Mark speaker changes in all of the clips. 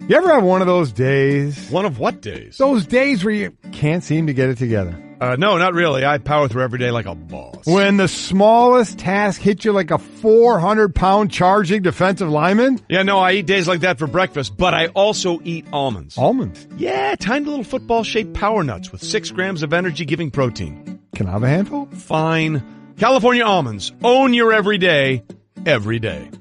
Speaker 1: You ever have one of those days?
Speaker 2: One of what days?
Speaker 1: Those days where you can't seem to get it together.
Speaker 2: No, not really. I power through every day like a boss.
Speaker 1: When the smallest task hits you like a 400-pound charging defensive lineman?
Speaker 2: Yeah, no, I eat days like that for breakfast, but I also eat almonds.
Speaker 1: Almonds?
Speaker 2: Yeah, tiny little football-shaped power nuts with 6 grams of energy-giving protein.
Speaker 1: Can I have a handful?
Speaker 2: Fine. California almonds. Own your everyday, every day.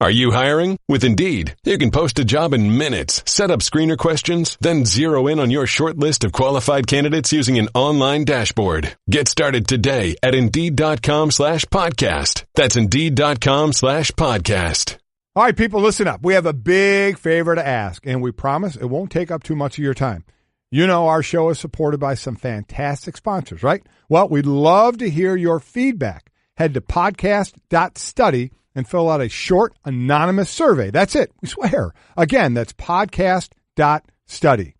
Speaker 3: Are you hiring? With Indeed, you can post a job in minutes, set up screener questions, then zero in on your short list of qualified candidates using an online dashboard. Get started today at Indeed.com/podcast. That's Indeed.com/podcast.
Speaker 1: All right, people, listen up. We have a big favor to ask, and we promise it won't take up too much of your time. You know our show is supported by some fantastic sponsors, right? Well, we'd love to hear your feedback. Head to podcast.study and fill out a short, anonymous survey. That's it. We swear. Again, that's podcast.study.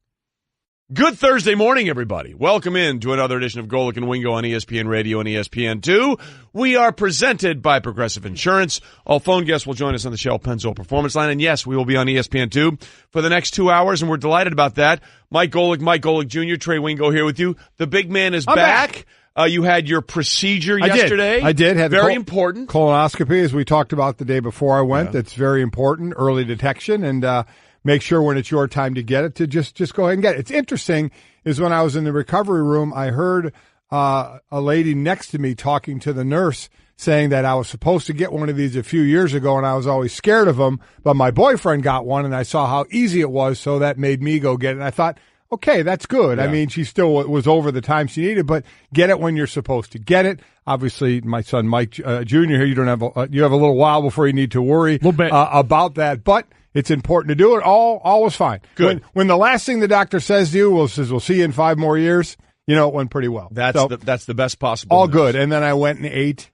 Speaker 2: Good Thursday morning, everybody. Welcome in to another edition of Golic and Wingo on ESPN Radio and ESPN2. We are presented by Progressive Insurance. All phone guests will join us on the Shell Pennzoil Performance Line. And yes, we will be on ESPN2 for the next 2 hours, and we're delighted about that. Mike Golic Jr., Trey Wingo here with you. The big man is back. You had your procedure yesterday.
Speaker 1: I did. Had
Speaker 2: very important.
Speaker 1: Colonoscopy, as we talked about the day before I went. Yeah. That's very important. Early detection. And make sure when it's your time to get it to just go ahead and get it. It's interesting is when I was in the recovery room, I heard a lady next to me talking to the nurse saying that I was supposed to get one of these a few years ago, and I was always scared of them. But my boyfriend got one, and I saw how easy it was, so that made me go get it. And I thought, okay, that's good. Yeah. I mean, she still was over the time she needed, but get it when you're supposed to get it. Obviously, my son Mike Jr. here, you have a little while before you need to worry about that, but it's important to do it. All was fine.
Speaker 2: Good.
Speaker 1: When the last thing the doctor says to you we'll see you in 5 more years, you know it went pretty well.
Speaker 2: That's the best possible.
Speaker 1: All news. Good. And then I went and ate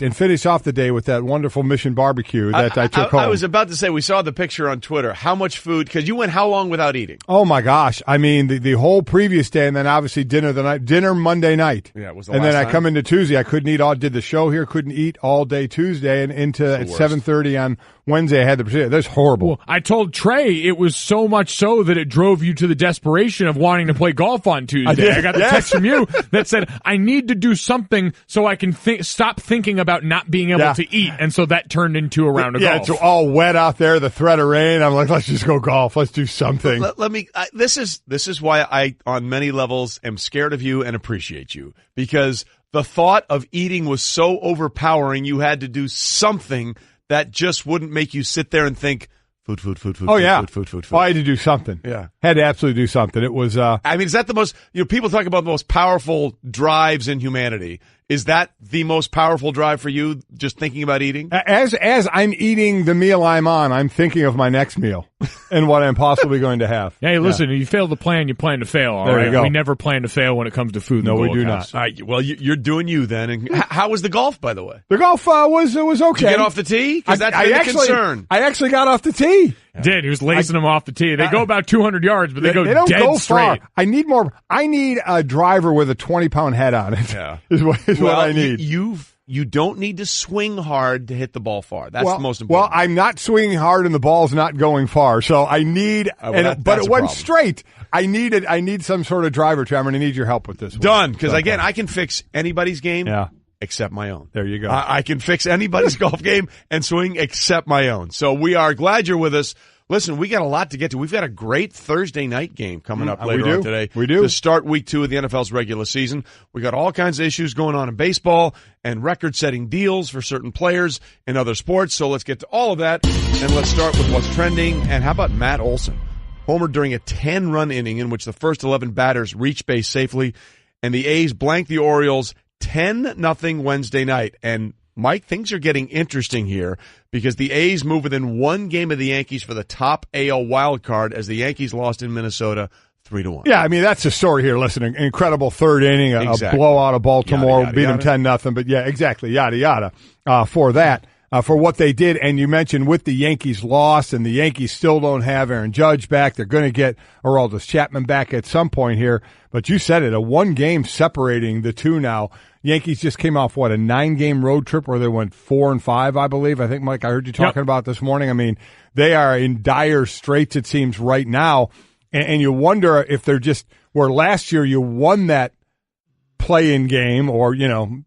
Speaker 1: and finished off the day with that wonderful Mission barbecue that I took home.
Speaker 2: I was about to say, we saw the picture on Twitter. How much food? Because you went how long without eating?
Speaker 1: Oh, my gosh. I mean, the whole previous day, and then obviously dinner Monday night.
Speaker 2: Yeah, it was the
Speaker 1: and
Speaker 2: last
Speaker 1: then I
Speaker 2: time.
Speaker 1: come into Tuesday. I couldn't eat did the show here, couldn't eat all day Tuesday, and into at 7:30 on Wednesday I had the procedure. That's horrible.
Speaker 4: Well, I told Trey it was so much so that it drove you to the desperation of wanting to play golf on Tuesday. I got a text from you that said, I need to do something so I can stop thinking about not being able to eat. And so that turned into a round of golf.
Speaker 1: Yeah, it's all wet out there, the threat of rain. I'm like, let's just go golf. Let's do something.
Speaker 2: This is why I, on many levels, am scared of you and appreciate you. Because the thought of eating was so overpowering, you had to do something that just wouldn't make you sit there and think, food.
Speaker 1: Oh, yeah.
Speaker 2: Food.
Speaker 1: Well, I had to do something.
Speaker 2: Yeah.
Speaker 1: Had to absolutely do something. It was,
Speaker 2: I mean, is that the most, people talk about the most powerful drives in humanity. Is that the most powerful drive for you, just thinking about eating?
Speaker 1: As I'm eating the meal I'm on, I'm thinking of my next meal and what I'm possibly going to have.
Speaker 4: Hey, listen, you fail to plan, you plan to fail, all
Speaker 1: there
Speaker 4: right?
Speaker 1: You go.
Speaker 4: We never plan to fail when it comes to food.
Speaker 1: No, we do not.
Speaker 2: All right, well, you're doing you then. And how was the golf, by the way?
Speaker 1: The golf was okay.
Speaker 2: Did you get off the tee? Because that's been a concern.
Speaker 1: I actually got off the tee.
Speaker 4: Did. He was lacing them off the tee. They go about 200 yards, but they go
Speaker 1: don't
Speaker 4: dead
Speaker 1: go
Speaker 4: straight.
Speaker 1: Far. I need more. I need a driver with a 20-pound head on it.
Speaker 2: Yeah.
Speaker 1: is what I need.
Speaker 2: You don't need to swing hard to hit the ball far. That's the most important.
Speaker 1: Well, I'm not swinging hard and the ball's not going far. So I need, but it went straight. I need some sort of driver, Trevor, and I need your help with this one.
Speaker 2: Done. Because again, I can fix anybody's game.
Speaker 1: Yeah.
Speaker 2: Except my own.
Speaker 1: There you go.
Speaker 2: I can fix anybody's golf game and swing except my own. So we are glad you're with us. Listen, we got a lot to get to. We've got a great Thursday night game coming up later on today.
Speaker 1: We do.
Speaker 2: To start week 2 of the NFL's regular season. We got all kinds of issues going on in baseball and record-setting deals for certain players in other sports. So let's get to all of that, and let's start with what's trending. And how about Matt Olson? Homered during a 10-run inning in which the first 11 batters reached base safely, and the A's blanked the Orioles 10-0 Wednesday night. And Mike, things are getting interesting here because the A's move within 1 game of the Yankees for the top AL wild card as the Yankees lost in Minnesota 3-1.
Speaker 1: Yeah, I mean, that's the story here. Listen, an incredible third inning, a blowout of Baltimore, beat them 10-0. But yeah, exactly, yada, yada, for that. For what they did, and you mentioned with the Yankees loss, and the Yankees still don't have Aaron Judge back. They're going to get Aroldis Chapman back at some point here. But you said it, a 1 game separating the two now. Yankees just came off, a 9-game road trip where they went 4-5, I believe. I think, Mike, I heard you talking about this morning. I mean, they are in dire straits, it seems, right now. And you wonder if they're just, where last year you won that play-in game or,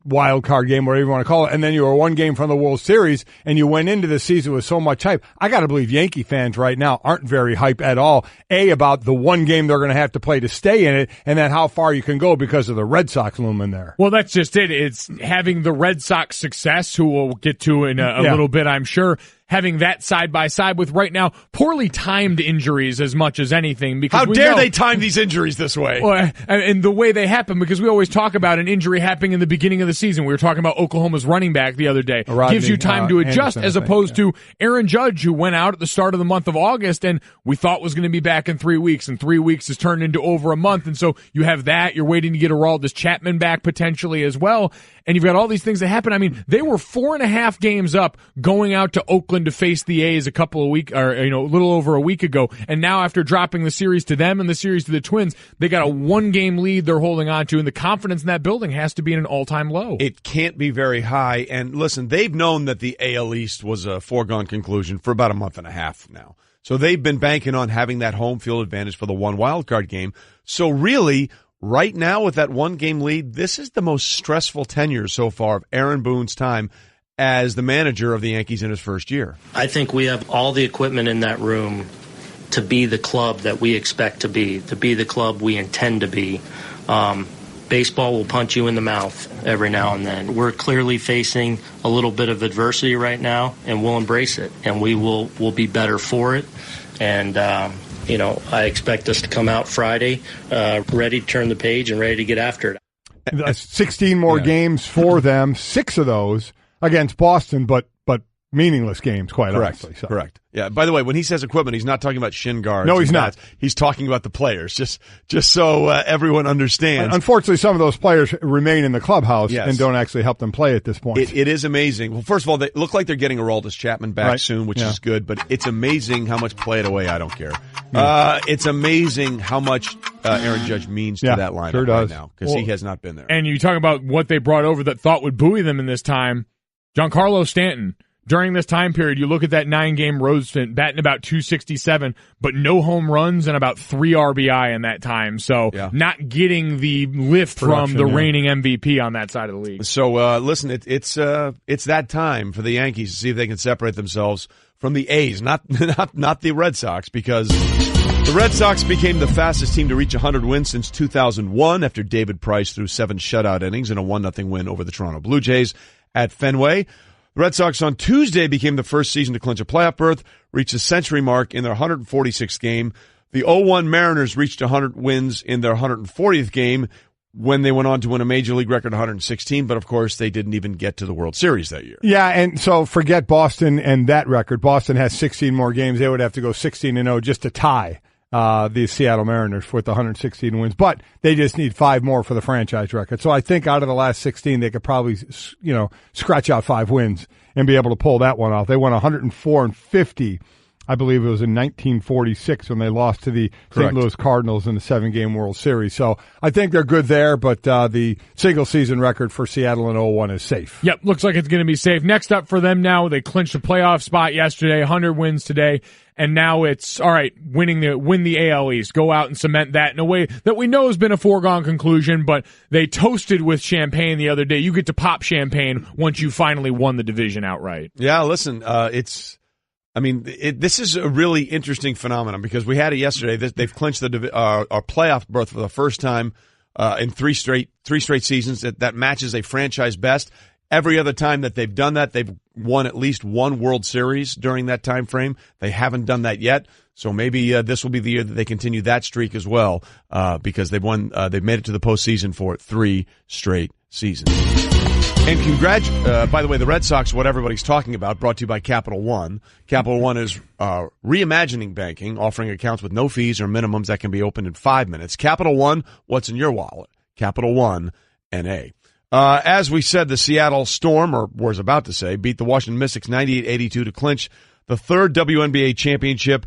Speaker 1: wild card game, whatever you want to call it, and then you were one game from the World Series, and you went into the season with so much hype. I got to believe Yankee fans right now aren't very hype at all, about the one game they're going to have to play to stay in it, and then how far you can go because of the Red Sox looming there.
Speaker 4: Well, that's just it. It's having the Red Sox success, who we'll get to in a little bit, I'm sure, having that side by side with right now poorly timed injuries as much as anything. Because
Speaker 2: how dare they time these injuries this way?
Speaker 4: Well, and the way they happen, because we always talk about an injury happening in the beginning of the season. We were talking about Oklahoma's running back the other day. Gives you time to adjust, Anderson, as opposed to Aaron Judge, who went out at the start of the month of August and we thought was going to be back in 3 weeks, and 3 weeks has turned into over a month. And so you have that. You're waiting to get Aroldis Chapman back potentially as well. And you've got all these things that happen. I mean, they were 4.5 games up going out to Oakland to face the A's a little over a week ago. And now after dropping the series to them and the series to the Twins, they got a 1-game lead they're holding on to, and the confidence in that building has to be at an all-time low.
Speaker 2: It can't be very high. And listen, they've known that the AL East was a foregone conclusion for about a month and a half now. So they've been banking on having that home field advantage for the one wild card game. So really, right now with that 1-game lead, this is the most stressful tenure so far of Aaron Boone's time as the manager of the Yankees in his first year.
Speaker 5: I think we have all the equipment in that room to be the club that we expect to be the club we intend to be. Baseball will punch you in the mouth every now and then. We're clearly facing a little bit of adversity right now, and we'll embrace it, and we'll be better for it. And I expect us to come out Friday ready to turn the page and ready to get after it.
Speaker 1: 16 more games for them, 6 of those against Boston, but meaningless games, quite honestly. So.
Speaker 2: Correct. Yeah. By the way, when he says equipment, he's not talking about shin guards.
Speaker 1: No, he's not.
Speaker 2: He's talking about the players, just so everyone understands.
Speaker 1: Unfortunately, some of those players remain in the clubhouse and don't actually help them play at this point.
Speaker 2: It is amazing. Well, first of all, they look like they're getting Aroldis Chapman back soon, which is good, but it's amazing how much play it away. I don't care. It's amazing how much Aaron Judge means to that lineup right now, because he has not been there.
Speaker 4: And you talk about what they brought over that thought would buoy them in this time. Giancarlo Stanton. During this time period, you look at that 9-game road stint, batting about .267, but no home runs and about 3 RBI in that time. So not getting the lift from the reigning MVP on that side of the league.
Speaker 2: So listen, it's that time for the Yankees to see if they can separate themselves from the A's, not the Red Sox, because the Red Sox became the fastest team to reach 100 wins since 2001 after David Price threw 7 shutout innings in a 1-0 win over the Toronto Blue Jays at Fenway. The Red Sox on Tuesday became the first season to clinch a playoff berth, reached a century mark in their 146th game. The 0-1 Mariners reached 100 wins in their 140th game when they went on to win a Major League record 116, but of course they didn't even get to the World Series that year.
Speaker 1: Yeah, and so forget Boston and that record. Boston has 16 more games. They would have to go 16-0 just to tie the Seattle Mariners with 116 wins, but they just need 5 more for the franchise record. So I think out of the last 16, they could probably, scratch out 5 wins and be able to pull that one off. They won 104-50. I believe it was in 1946 when they lost to the St. Louis Cardinals in the 7-game World Series. So I think they're good there, but the single-season record for Seattle in 0-1 is safe.
Speaker 4: Yep, looks like it's going to be safe. Next up for them now, they clinched a playoff spot yesterday, 100 wins today, and now it's, all right, win the AL East, go out and cement that in a way that we know has been a foregone conclusion, but they toasted with champagne the other day. You get to pop champagne once you finally won the division outright.
Speaker 2: Yeah, listen, this is a really interesting phenomenon because we had it yesterday. They've clinched our playoff berth for the first time in three straight seasons. That matches a franchise best. Every other time that they've done that, they've won at least one World Series during that time frame. They haven't done that yet, so maybe this will be the year that they continue that streak as well because they've made it to the postseason for 3 straight seasons. And by the way, the Red Sox, what everybody's talking about, brought to you by Capital One. Capital One is reimagining banking, offering accounts with no fees or minimums that can be opened in 5 minutes. Capital One, what's in your wallet? Capital One, N.A. As we said, the Seattle Storm, or was about to say, beat the Washington Mystics 98-82 to clinch the 3rd WNBA championship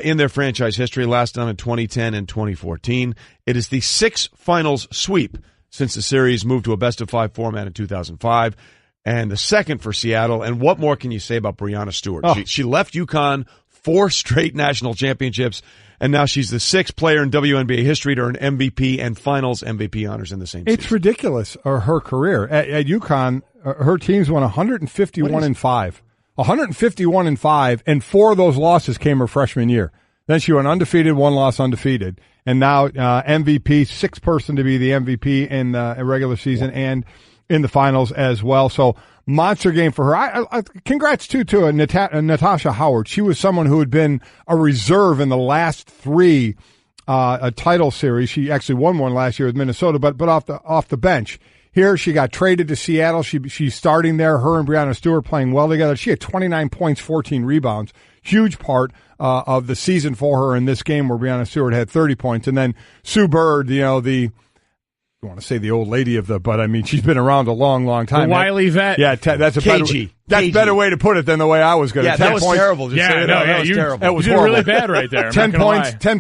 Speaker 2: in their franchise history, last done in 2010 and 2014. It is the 6th finals sweep since the series moved to a best-of-5 format in 2005, and the second for Seattle. And what more can you say about Breanna Stewart?
Speaker 1: Oh.
Speaker 2: She left UConn 4 straight national championships, and now she's the 6th player in WNBA history to earn MVP and Finals MVP honors in the same season.
Speaker 1: It's ridiculous, her career. At UConn, her teams won 151-5. 151-5, and 4 of those losses came her freshman year. Then she went undefeated, 1 loss undefeated. And now MVP, 6th person to be the MVP in the regular season and in the finals as well. So monster game for her. I congrats to Natasha Howard. She was someone who had been a reserve in the last 3 a title series. She actually won one last year with Minnesota, but off the bench. Here she got traded to Seattle. She's starting there. Her and Breanna Stewart playing well together. She had 29 points, 14 rebounds. Huge part of the season for her in this game where Breanna Stewart had 30 points. And then Sue Bird, I want to say the old lady but I mean, she's been around a long, long time.
Speaker 4: The wily vet.
Speaker 1: Yeah, that's a better way to put it than the way I was going to.
Speaker 2: Yeah, that was terrible. That was terrible.
Speaker 1: That was
Speaker 4: you did really bad right there.
Speaker 1: 10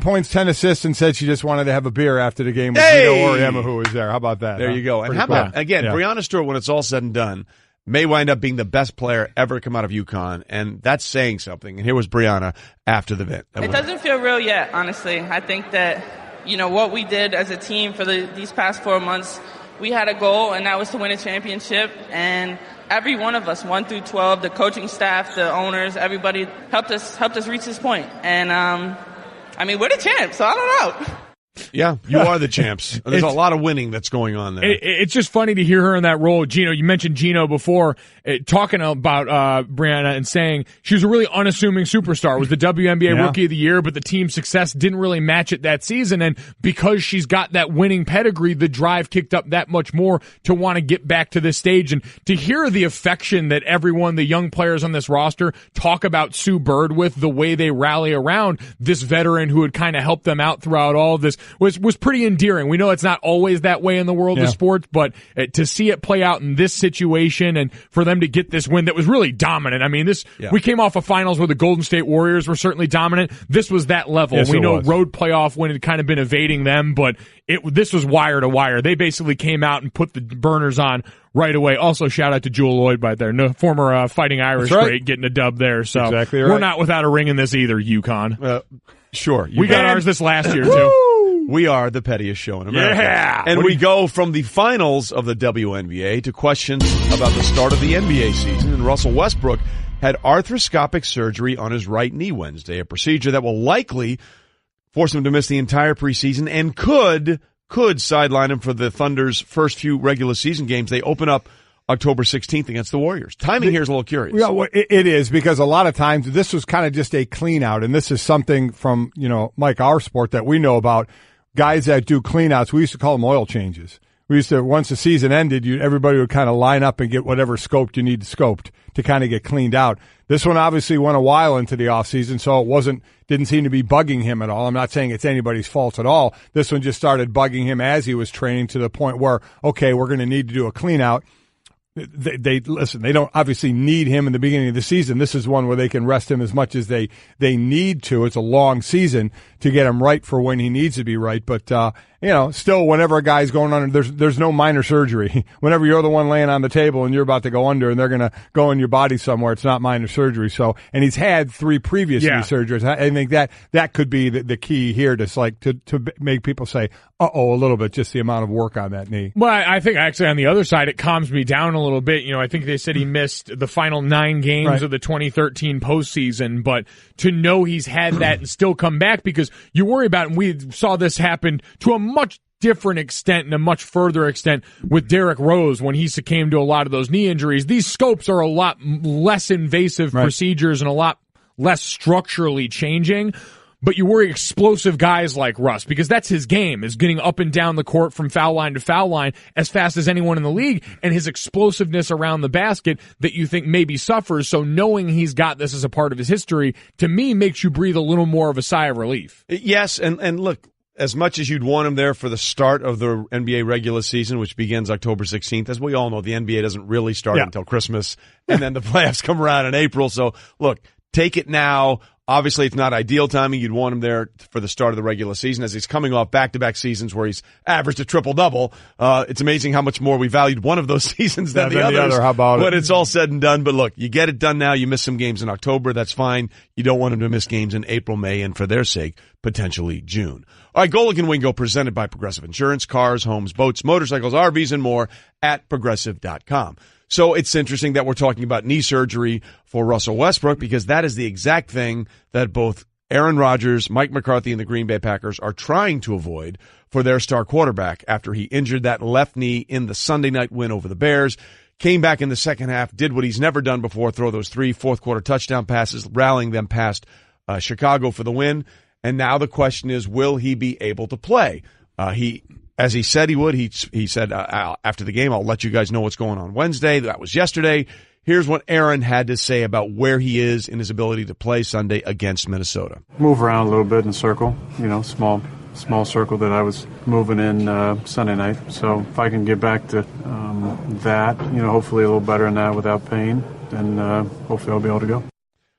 Speaker 1: points, 10 assists, and said she just wanted to have a beer after the game with Wingo or Emma, who was there. How about that?
Speaker 2: There you go. And how about, again, Breanna Stewart, when it's all said and done, may wind up being the best player ever to come out of UConn, and that's saying something. And here was Breanna after the event.
Speaker 6: It doesn't feel real yet, honestly. I think that, what we did as a team for these past 4 months, we had a goal, and that was to win a championship. And every one of us, 1 through 12, the coaching staff, the owners, everybody helped us reach this point. And, we're the champs, so I don't know.
Speaker 2: Yeah, you are the champs. There's a lot of winning that's going on there.
Speaker 4: It's just funny to hear her in that role. Gino, you mentioned Gino before, talking about Breanna and saying she was a really unassuming superstar, was the WNBA Rookie of the Year, but the team's success didn't really match it that season. And because she's got that winning pedigree, the drive kicked up that much more to want to get back to this stage. And to hear the affection that everyone, the young players on this roster, talk about Sue Bird with, the way they rally around this veteran who had kind of helped them out throughout all of this, was pretty endearing. We know it's not always that way in the world of sports, but to see it play out in this situation and for them to get this win that was really dominant. I mean, we came off of finals where the Golden State Warriors were certainly dominant. This was that level.
Speaker 1: Yes,
Speaker 4: we know road playoff when it kind of been evading them, but this was wire to wire. They basically came out and put the burners on right away. Also, shout out to Jewel Lloyd by there, former Fighting Irish great, getting a dub there. So
Speaker 1: exactly right.
Speaker 4: We're not without a ring in this either, UConn.
Speaker 2: Sure.
Speaker 4: We got ours this last year, too.
Speaker 2: We are the pettiest show in America.
Speaker 4: Yeah.
Speaker 2: And we go from the finals of the WNBA to questions about the start of the NBA season. And Russell Westbrook had arthroscopic surgery on his right knee Wednesday, a procedure that will likely force him to miss the entire preseason and could sideline him for the Thunder's first few regular season games. They open up October 16th against the Warriors. Timing here is a little curious.
Speaker 1: Yeah, well, it is, because a lot of times this was kind of just a clean out, and this is something from, Mike, our sport that we know about. Guys that do clean outs, we used to call them oil changes. We used to, once the season ended, everybody would kind of line up and get whatever scoped you need scoped to kind of get cleaned out. This one obviously went a while into the offseason, so it didn't seem to be bugging him at all. I'm not saying it's anybody's fault at all. This one just started bugging him as he was training, to the point where, okay, we're going to need to do a clean out. They listen, they don't obviously need him in the beginning of the season. This is one where they can rest him as much as they need to. It's a long season to get him right for when he needs to be right. But, still, whenever a guy's going under, there's no minor surgery. Whenever you're the one laying on the table and you're about to go under and they're going to go in your body somewhere, it's not minor surgery. So, and he's had 3 previous knee surgeries. I think that could be the key here, to make people say, a little bit, just the amount of work on that knee.
Speaker 4: Well, I think actually on the other side, it calms me down a little bit. I think they said he missed the final 9 games of the 2013 postseason, but to know he's had that and still come back, because you worry about, and we saw this happen to a much different extent and a much further extent with Derrick Rose when he succumbed to a lot of those knee injuries. These scopes are a lot less invasive procedures and a lot less structurally changing. But you worry explosive guys like Russ, because that's his game, is getting up and down the court from foul line to foul line as fast as anyone in the league, and his explosiveness around the basket that you think maybe suffers. So knowing he's got this as a part of his history, to me, makes you breathe a little more of a sigh of relief.
Speaker 2: Yes, and look, as much as you'd want him there for the start of the NBA regular season, which begins October 16th, as we all know, the NBA doesn't really start until Christmas, and then the playoffs come around in April. So, look, take it now. Obviously, it's not ideal timing. You'd want him there for the start of the regular season as he's coming off back-to-back seasons where he's averaged a triple-double. It's amazing how much more we valued one of those seasons than the others.
Speaker 1: How about
Speaker 2: when it's all said and done. But look, you get it done now. You miss some games in October. That's fine. You don't want him to miss games in April, May, and for their sake, potentially June. All right, Golic and Wingo presented by Progressive Insurance, cars, homes, boats, motorcycles, RVs, and more at Progressive.com. So it's interesting that we're talking about knee surgery for Russell Westbrook because that is the exact thing that both Aaron Rodgers, Mike McCarthy, and the Green Bay Packers are trying to avoid for their star quarterback after he injured that left knee in the Sunday night win over the Bears. Came back in the second half, did what he's never done before, throw those 3 fourth-quarter touchdown passes, rallying them past Chicago for the win. And now the question is, will he be able to play? As he said he would, he said after the game, I'll let you guys know what's going on Wednesday. That was yesterday. Here's what Aaron had to say about where he is in his ability to play Sunday against Minnesota.
Speaker 7: Move around a little bit in a circle, small circle that I was moving in Sunday night. So if I can get back to that, hopefully a little better than that without pain, then hopefully I'll be able to go.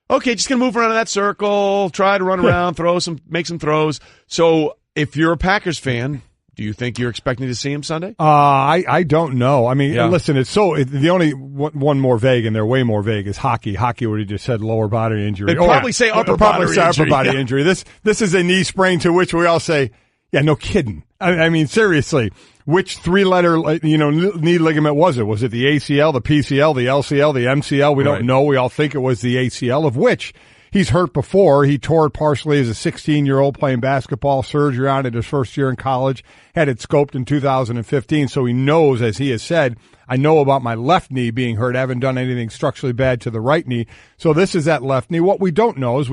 Speaker 2: Okay, just going to move around in that circle, try to run around, make some throws. So if you're a Packers fan, do you think you're expecting to see him Sunday?
Speaker 1: I don't know. I mean, listen, the only one more vague, and they're way more vague, is hockey. Hockey, what he just said, lower body injury.
Speaker 2: They'd probably say upper body
Speaker 1: injury. This is a knee sprain to which we all say, yeah, no kidding. I mean, seriously, which 3-letter, knee ligament was it? Was it the ACL, the PCL, the LCL, the MCL? We don't know. We all think it was the ACL, of which he's hurt before. He tore it partially as a 16-year-old playing basketball, surgery on it his first year in college, had it scoped in 2015, so he knows, as he has said, I know about my left knee being hurt. I haven't done anything structurally bad to the right knee. So this is that left knee. What we don't know is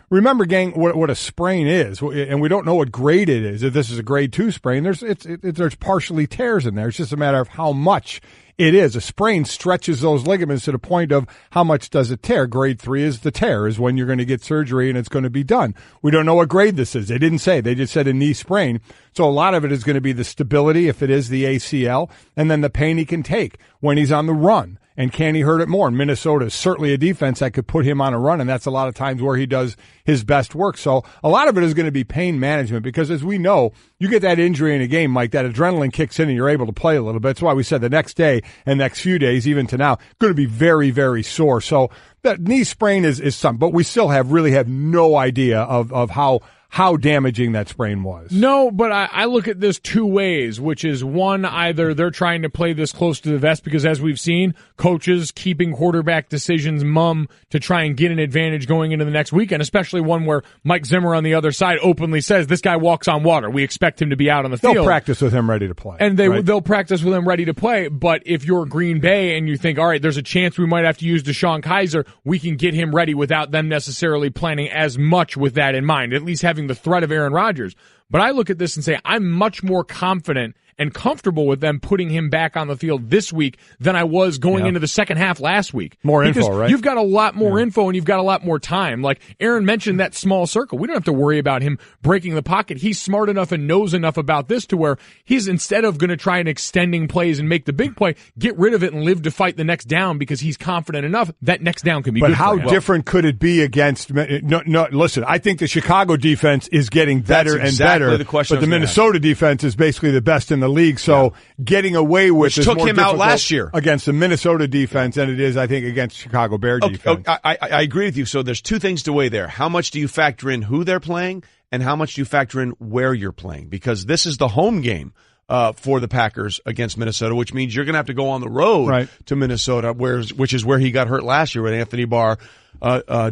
Speaker 1: remember, gang, what a sprain is, and we don't know what grade it is. If this is a grade 2 sprain, there's partially tears in there. It's just a matter of how much it is. A sprain stretches those ligaments to the point of how much does it tear. Grade 3 is the tear, is when you're going to get surgery and it's going to be done. We don't know what grade this is. They didn't say. They just said a knee sprain. So a lot of it is going to be the stability, if it is the ACL, and then the pain he can take when he's on the run. And can he hurt it more? And Minnesota is certainly a defense that could put him on a run, and that's a lot of times where he does his best work. So a lot of it is going to be pain management because, as we know, you get that injury in a game, Mike, that adrenaline kicks in and you're able to play a little bit. That's why we said the next day and next few days, even to now, going to be very, very sore. So that knee sprain is something, but we still really have no idea of how damaging that sprain was.
Speaker 4: No, but I look at this 2 ways, which is one, either they're trying to play this close to the vest because, as we've seen, coaches keeping quarterback decisions mum to try and get an advantage going into the next weekend, especially one where Mike Zimmer on the other side openly says, this guy walks on water. We expect him to be out on the field.
Speaker 1: They'll practice with him ready to play.
Speaker 4: And they'll practice with him ready to play. But if you're Green Bay and you think, all right, there's a chance we might have to use DeShone Kizer, we can get him ready without them necessarily planning as much with that in mind, at least having the threat of Aaron Rodgers. But I look at this and say I'm much more confident and comfortable with them putting him back on the field this week than I was going into the second half last week.
Speaker 1: More info, right?
Speaker 4: You've got a lot more info and you've got a lot more time. Like Aaron mentioned, that small circle. We don't have to worry about him breaking the pocket. He's smart enough and knows enough about this to where he's, instead of going to try and extending plays and make the big play, get rid of it and live to fight the next down because he's confident enough that next down can be good.
Speaker 1: But how different could it be against? No, listen. I think the Chicago defense is getting better and better. But the Minnesota defense is basically the best in the league. So getting away with
Speaker 2: which took him out last year
Speaker 1: against the Minnesota defense than it is, I think, against Chicago Bear defense.
Speaker 2: I agree with you. So there's 2 things to weigh there. How much do you factor in who they're playing, and how much do you factor in where you're playing? Because this is the home game for the Packers against Minnesota, which means you're going to have to go on the road to Minnesota, which is where he got hurt last year when Anthony Barr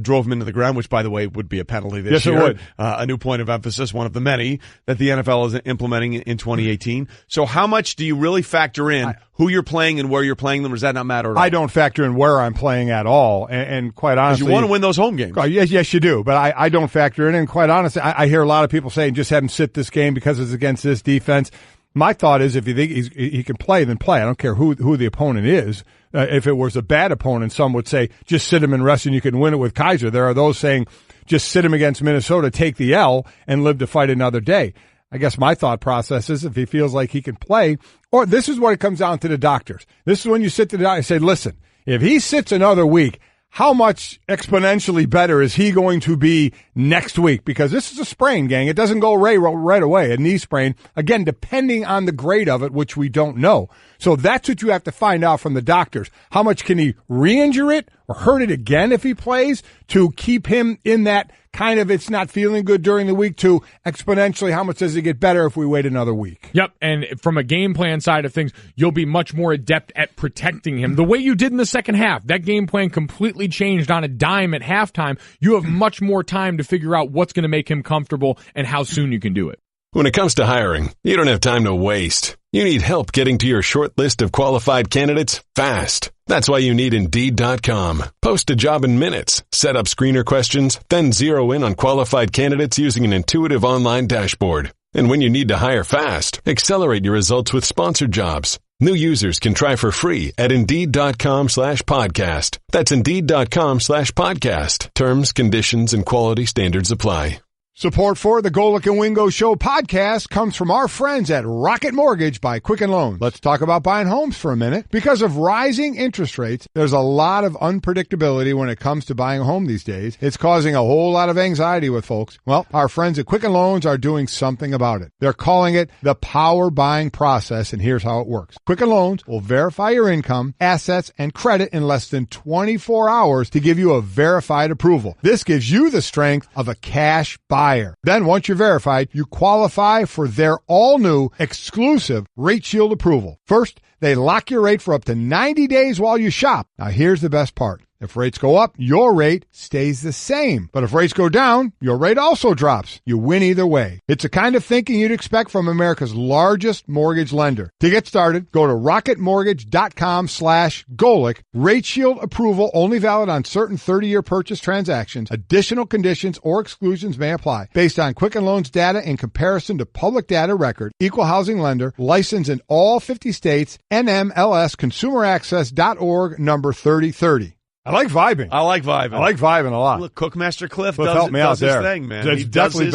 Speaker 2: drove him into the ground, which, by the way, would be a penalty this year.
Speaker 1: It would.
Speaker 2: A new point of emphasis, one of the many that the NFL is implementing in 2018. So how much do you really factor in who you're playing and where you're playing them, or does that not matter at all?
Speaker 1: I don't factor in where I'm playing at all, and quite honestly,
Speaker 2: you want to win those home games.
Speaker 1: Yes, you do, but I don't factor it in. And quite honestly, I hear a lot of people saying just have him sit this game because it's against this defense. My thought is, if you think he can play, then play. I don't care who the opponent is. If it was a bad opponent, some would say just sit him and rest and you can win it with Kizer. There are those saying just sit him against Minnesota, take the L, and live to fight another day. I guess my thought process is, if he feels like he can play, or this is what it comes down to the doctors. This is when you sit to the doctor and say, listen, if he sits another week, how much exponentially better is he going to be next week? Because this is a sprain, gang. It doesn't go right away, a knee sprain. Again, depending on the grade of it, which we don't know. So that's what you have to find out from the doctors. How much can he re-injure it or hurt it again if he plays to keep him in that kind of it's not feeling good during the week to exponentially how much does it get better if we wait another week?
Speaker 4: Yep, and from a game plan side of things, you'll be much more adept at protecting him. The way you did in the second half, that game plan completely changed on a dime at halftime. You have much more time to figure out what's going to make him comfortable and how soon you can do it.
Speaker 3: When it comes to hiring, you don't have time to waste. You need help getting to your short list of qualified candidates fast. That's why you need Indeed.com. Post a job in minutes, set up screener questions, then zero in on qualified candidates using an intuitive online dashboard. And when you need to hire fast, accelerate your results with sponsored jobs. New users can try for free at Indeed.com/podcast. That's Indeed.com/podcast. Terms, conditions, and quality standards apply.
Speaker 1: Support for the Golic and Wingo Show podcast comes from our friends at Rocket Mortgage by Quicken Loans. Let's talk about buying homes for a minute. Because of rising interest rates, there's a lot of unpredictability when it comes to buying a home these days. It's causing a whole lot of anxiety with folks. Well, our friends at Quicken Loans are doing something about it. They're calling it the power buying process, and here's how it works. Quicken Loans will verify your income, assets, and credit in less than 24 hours to give you a verified approval. This gives you the strength of a cash buyer. Then once you're verified, you qualify for their all-new exclusive Rate Shield approval. First, they lock your rate for up to 90 days while you shop. Now here's the best part. If rates go up, your rate stays the same. But if rates go down, your rate also drops. You win either way. It's the kind of thinking you'd expect from America's largest mortgage lender. To get started, go to rocketmortgage.com/Golic. Rate Shield approval only valid on certain 30-year purchase transactions. Additional conditions or exclusions may apply. Based on Quicken Loans data in comparison to public data record. Equal housing lender. Licensed in all 50 states. NMLSconsumeraccess.org number 3030. I like vibing.
Speaker 2: I like vibing
Speaker 1: a lot.
Speaker 2: Look, Cookmaster Cliff
Speaker 1: Cliff
Speaker 2: does,
Speaker 1: help me
Speaker 2: does
Speaker 1: out
Speaker 2: his
Speaker 1: there.
Speaker 2: thing, man.
Speaker 1: It's definitely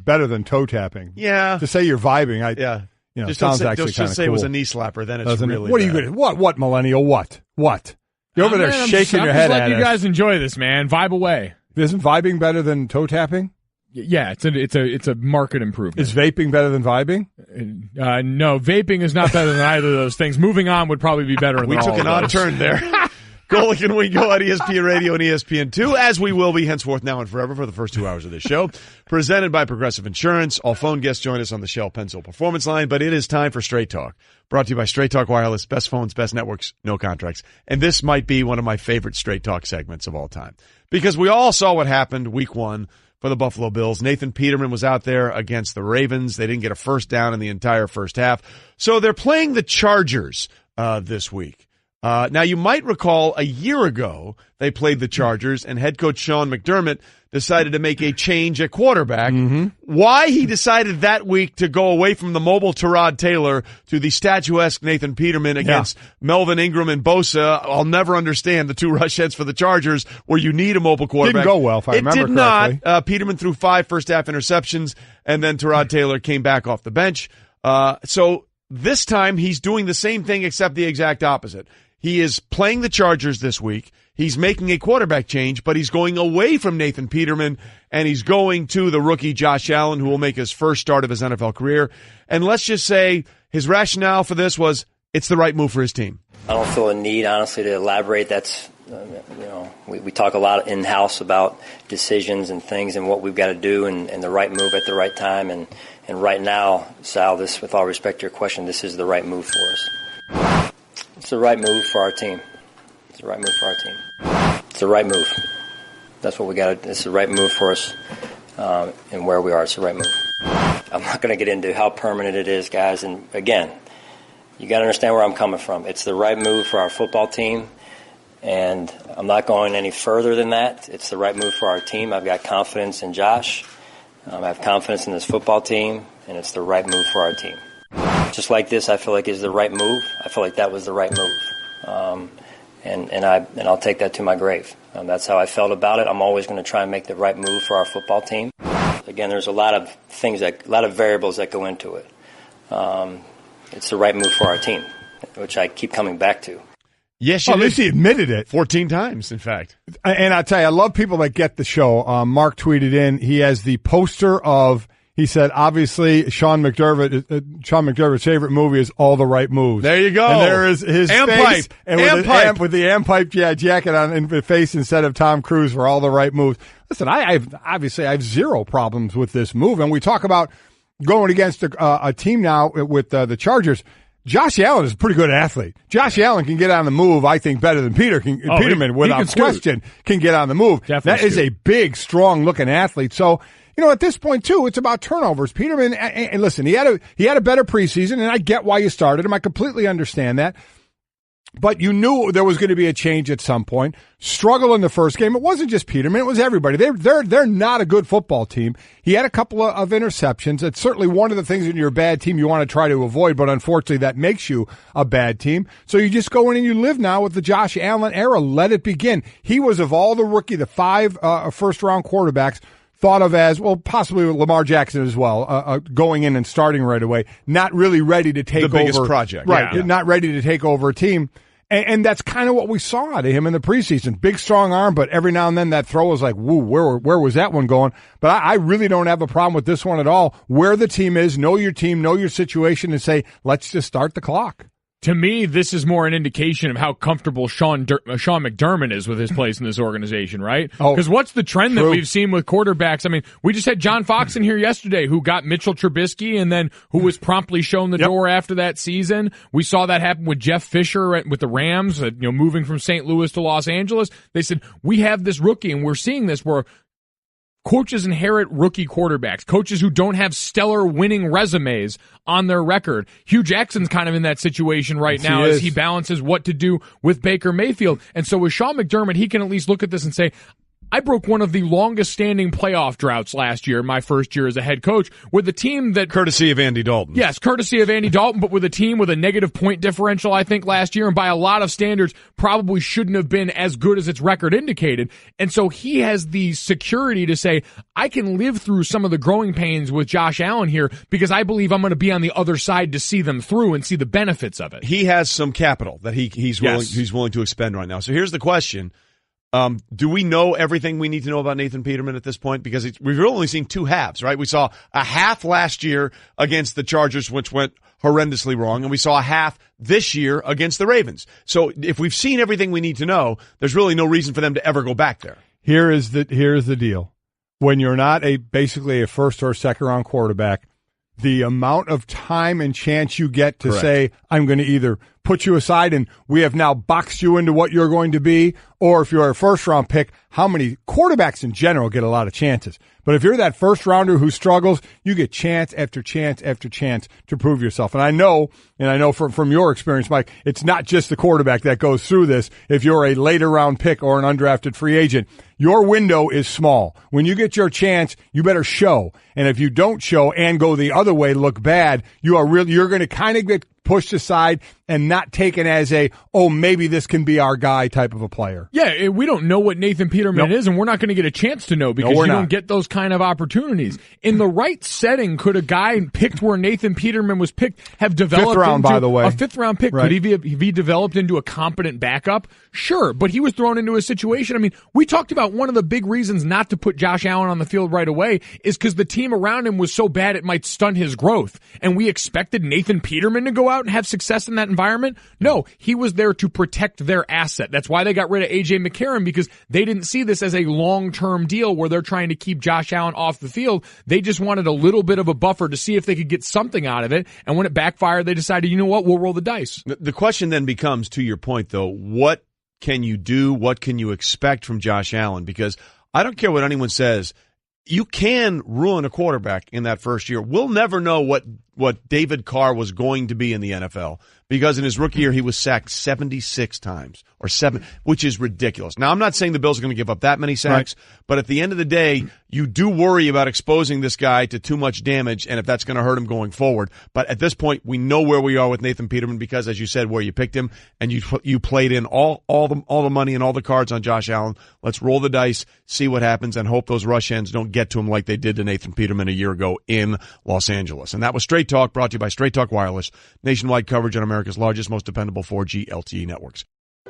Speaker 1: better than toe tapping.
Speaker 2: Yeah.
Speaker 1: To say you're vibing,
Speaker 2: just
Speaker 1: sounds
Speaker 2: don't
Speaker 1: actually kind of cool.
Speaker 2: Just say it was a knee slapper, then it's
Speaker 1: Doesn't
Speaker 2: really
Speaker 1: What are you
Speaker 2: bad.
Speaker 1: good at? What millennial? What? You're over there shaking your head
Speaker 4: I'm just
Speaker 1: at
Speaker 4: letting
Speaker 1: us.
Speaker 4: you guys enjoy this, man. Vibe away.
Speaker 1: Isn't vibing better than toe tapping?
Speaker 4: Yeah, it's a market improvement.
Speaker 1: Is vaping better than vibing?
Speaker 4: No, vaping is not better than either of those things. Moving on would probably be better than
Speaker 2: We
Speaker 4: all
Speaker 2: took
Speaker 4: of
Speaker 2: an odd
Speaker 4: those.
Speaker 2: turn there. Golic and Wingo on ESPN Radio and ESPN2, as we will be henceforth now and forever for the first 2 hours of this show. Presented by Progressive Insurance. All phone guests join us on the Shell Pencil Performance Line, but it is time for Straight Talk. Brought to you by Straight Talk Wireless, best phones, best networks, no contracts. And this might be one of my favorite Straight Talk segments of all time. Because we all saw what happened week one for the Buffalo Bills. Nathan Peterman was out there against the Ravens. They didn't get a first down in the entire first half. So they're playing the Chargers this week. Now, you might recall a year ago they played the Chargers, and head coach Sean McDermott decided to make a change at quarterback. Mm-hmm. Why he decided that week to go away from the mobile Tyrod Taylor to the statuesque Nathan Peterman against Melvin Ingram and Bosa, I'll never understand the two rush heads for the Chargers where you need a mobile quarterback.
Speaker 1: Didn't go well, if I remember correctly.
Speaker 2: It did not. Peterman threw 5 first-half interceptions, and then Tyrod Taylor came back off the bench. So this time he's doing the same thing except the exact opposite. He is playing the Chargers this week. He's making a quarterback change, but he's going away from Nathan Peterman, and he's going to the rookie Josh Allen, who will make his first start of his NFL career. And let's just say his rationale for this was it's the right move for his team.
Speaker 8: I don't feel a need, honestly, to elaborate. That's, we talk a lot in-house about decisions and things and what we've got to do and the right move at the right time. And right now, Sal, this, with all respect to your question, this is the right move for us. It's the right move for our team. It's the right move for our team. It's the right move. That's what we got. It's the right move for us and where we are. It's the right move. I'm not going to get into how permanent it is, guys. And, again, you got to understand where I'm coming from. It's the right move for our football team, and I'm not going any further than that. It's the right move for our team. I've got confidence in Josh. I have confidence in this football team, and it's the right move for our team. Just like this, I feel like is the right move. I feel like that was the right move, and I'll take that to my grave. That's how I felt about it. I'm always going to try and make the right move for our football team. Again, there's a lot of things, a lot of variables that go into it. It's the right move for our team, which I keep coming back to.
Speaker 2: Yes,
Speaker 1: at least he admitted it.
Speaker 2: 14 times, in fact.
Speaker 1: And I'll tell you, I love people that get the show. Mark tweeted in, he has the poster of, he said, obviously, Sean McDermott's favorite movie is All the Right Moves.
Speaker 2: There you go.
Speaker 1: And there is his face.
Speaker 2: And
Speaker 1: with the pipe jacket on in the face instead of Tom Cruise for All the Right Moves. Listen, I have zero problems with this move. And we talk about going against a team now with the Chargers. Josh Allen is a pretty good athlete. Josh Allen can get on the move, I think, better than Peterman, without question, can get on the move. That is a big, strong-looking athlete. So, at this point, too, it's about turnovers. Peterman, and listen, he had a better preseason, and I get why you started him. I completely understand that. But you knew there was going to be a change at some point. Struggle in the first game. It wasn't just Peterman. It was everybody. They're not a good football team. He had a couple of interceptions. It's certainly one of the things when you're a bad team you want to try to avoid, but unfortunately that makes you a bad team. So you just go in and you live now with the Josh Allen era. Let it begin. He was, of all the 5 first-round quarterbacks, thought of as, well, possibly Lamar Jackson as well, going in and starting right away, not really ready to take over.
Speaker 2: The biggest project.
Speaker 1: Right, yeah. Not ready to take over a team. And that's kind of what we saw out of him in the preseason. Big, strong arm, but every now and then that throw was like, woo, where was that one going? But I really don't have a problem with this one at all. Where the team is, know your team, know your situation, and say, let's just start the clock.
Speaker 4: To me, this is more an indication of how comfortable Sean McDermott is with his place in this organization, right? Because what's the trend that we've seen with quarterbacks? I mean, we just had John Fox in here yesterday who got Mitchell Trubisky and then who was promptly shown the door after that season. We saw that happen with Jeff Fisher with the Rams, moving from St. Louis to Los Angeles. They said, we have this rookie, and we're seeing this where coaches inherit rookie quarterbacks, coaches who don't have stellar winning resumes on their record. Hugh Jackson's kind of in that situation right now as he balances what to do with Baker Mayfield. And so with Sean McDermott, he can at least look at this and say, I broke one of the longest standing playoff droughts last year, my first year as a head coach, with a team that...
Speaker 2: Courtesy of Andy Dalton.
Speaker 4: Yes, courtesy of Andy Dalton, but with a team with a negative point differential, I think, last year, and by a lot of standards, probably shouldn't have been as good as its record indicated. And so he has the security to say, I can live through some of the growing pains with Josh Allen here because I believe I'm going to be on the other side to see them through and see the benefits of it.
Speaker 2: He has some capital that he's willing to expend right now. So here's the question. Do we know everything we need to know about Nathan Peterman at this point? Because we've only seen 2 halves, right? We saw a half last year against the Chargers, which went horrendously wrong, and we saw a half this year against the Ravens. So if we've seen everything we need to know, there's really no reason for them to ever go back there.
Speaker 1: Here's the deal. When you're not basically a first or second round quarterback, the amount of time and chance you get to say, I'm going to either put you aside and we have now boxed you into what you're going to be, or if you're a first-round pick, how many quarterbacks in general get a lot of chances. But if you're that first-rounder who struggles, you get chance after chance after chance to prove yourself. And I know from your experience, Mike, it's not just the quarterback that goes through this. If you're a later-round pick or an undrafted free agent, your window is small. When you get your chance, you better show. And if you don't show and go the other way, look bad, you're going to kind of get pushed aside and not taken as maybe this can be our guy type of a player.
Speaker 4: Yeah, we don't know what Nathan Peterman is, and we're not going to get a chance to know because you don't get those kind of opportunities. In the right setting, could a guy picked where Nathan Peterman was picked have developed
Speaker 1: fifth round,
Speaker 4: into
Speaker 1: by the way.
Speaker 4: A fifth-round pick? Right. Could he be developed into a competent backup? Sure, but he was thrown into a situation. I mean, we talked about one of the big reasons not to put Josh Allen on the field right away is because the team around him was so bad it might stun his growth. And we expected Nathan Peterman to go out and have success in that environment? No, he was there to protect their asset. That's why they got rid of A.J. McCarron, because they didn't see this as a long-term deal where they're trying to keep Josh Allen off the field. They just wanted a little bit of a buffer to see if they could get something out of it. And when it backfired, they decided, you know what, we'll roll the dice.
Speaker 2: The question then becomes, to your point, though, what can you do? What can you expect from Josh Allen? Because I don't care what anyone says. You can ruin a quarterback in that first year. We'll never know what David Carr was going to be in the NFL because in his rookie year he was sacked 76 times or 7, which is ridiculous. Now, I'm not saying the Bills are going to give up that many sacks, but at the end of the day, you do worry about exposing this guy to too much damage and if that's going to hurt him going forward. But at this point, we know where we are with Nathan Peterman because, as you said, where you picked him and you played in all the money and all the cards on Josh Allen. Let's roll the dice, see what happens, and hope those rush ends don't get to him like they did to Nathan Peterman a year ago in Los Angeles. And that was Straight Talk, brought to you by Straight Talk Wireless, nationwide coverage on America's largest, most dependable 4G LTE networks.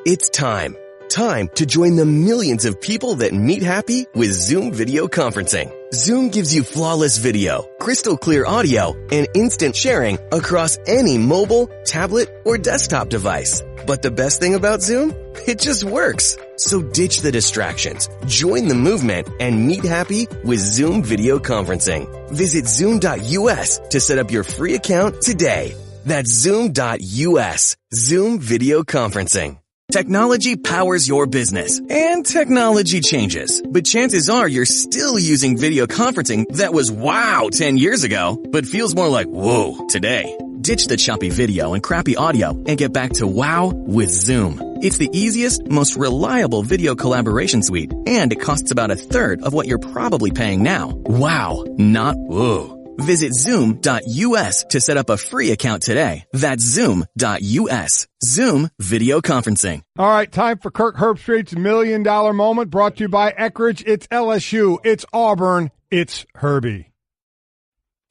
Speaker 9: It's time. Time to join the millions of people that meet happy with Zoom video conferencing. Zoom gives you flawless video, crystal clear audio, and instant sharing across any mobile, tablet, or desktop device. But the best thing about Zoom? It just works. So ditch the distractions, join the movement, and meet happy with Zoom video conferencing. Visit Zoom.us to set up your free account today. That's Zoom.us. Zoom video conferencing. Technology powers your business, and technology changes. But chances are you're still using video conferencing that was wow 10 years ago, but feels more like whoa today. Ditch the choppy video and crappy audio and get back to wow with Zoom. It's the easiest, most reliable video collaboration suite, and it costs about a third of what you're probably paying now. Wow, not whoa. Visit Zoom.us to set up a free account today. That's Zoom.us. Zoom video conferencing.
Speaker 1: All right, time for Kirk Herbstreit's $1 Million Moment, brought to you by Eckridge. It's LSU, it's Auburn, it's Herbie.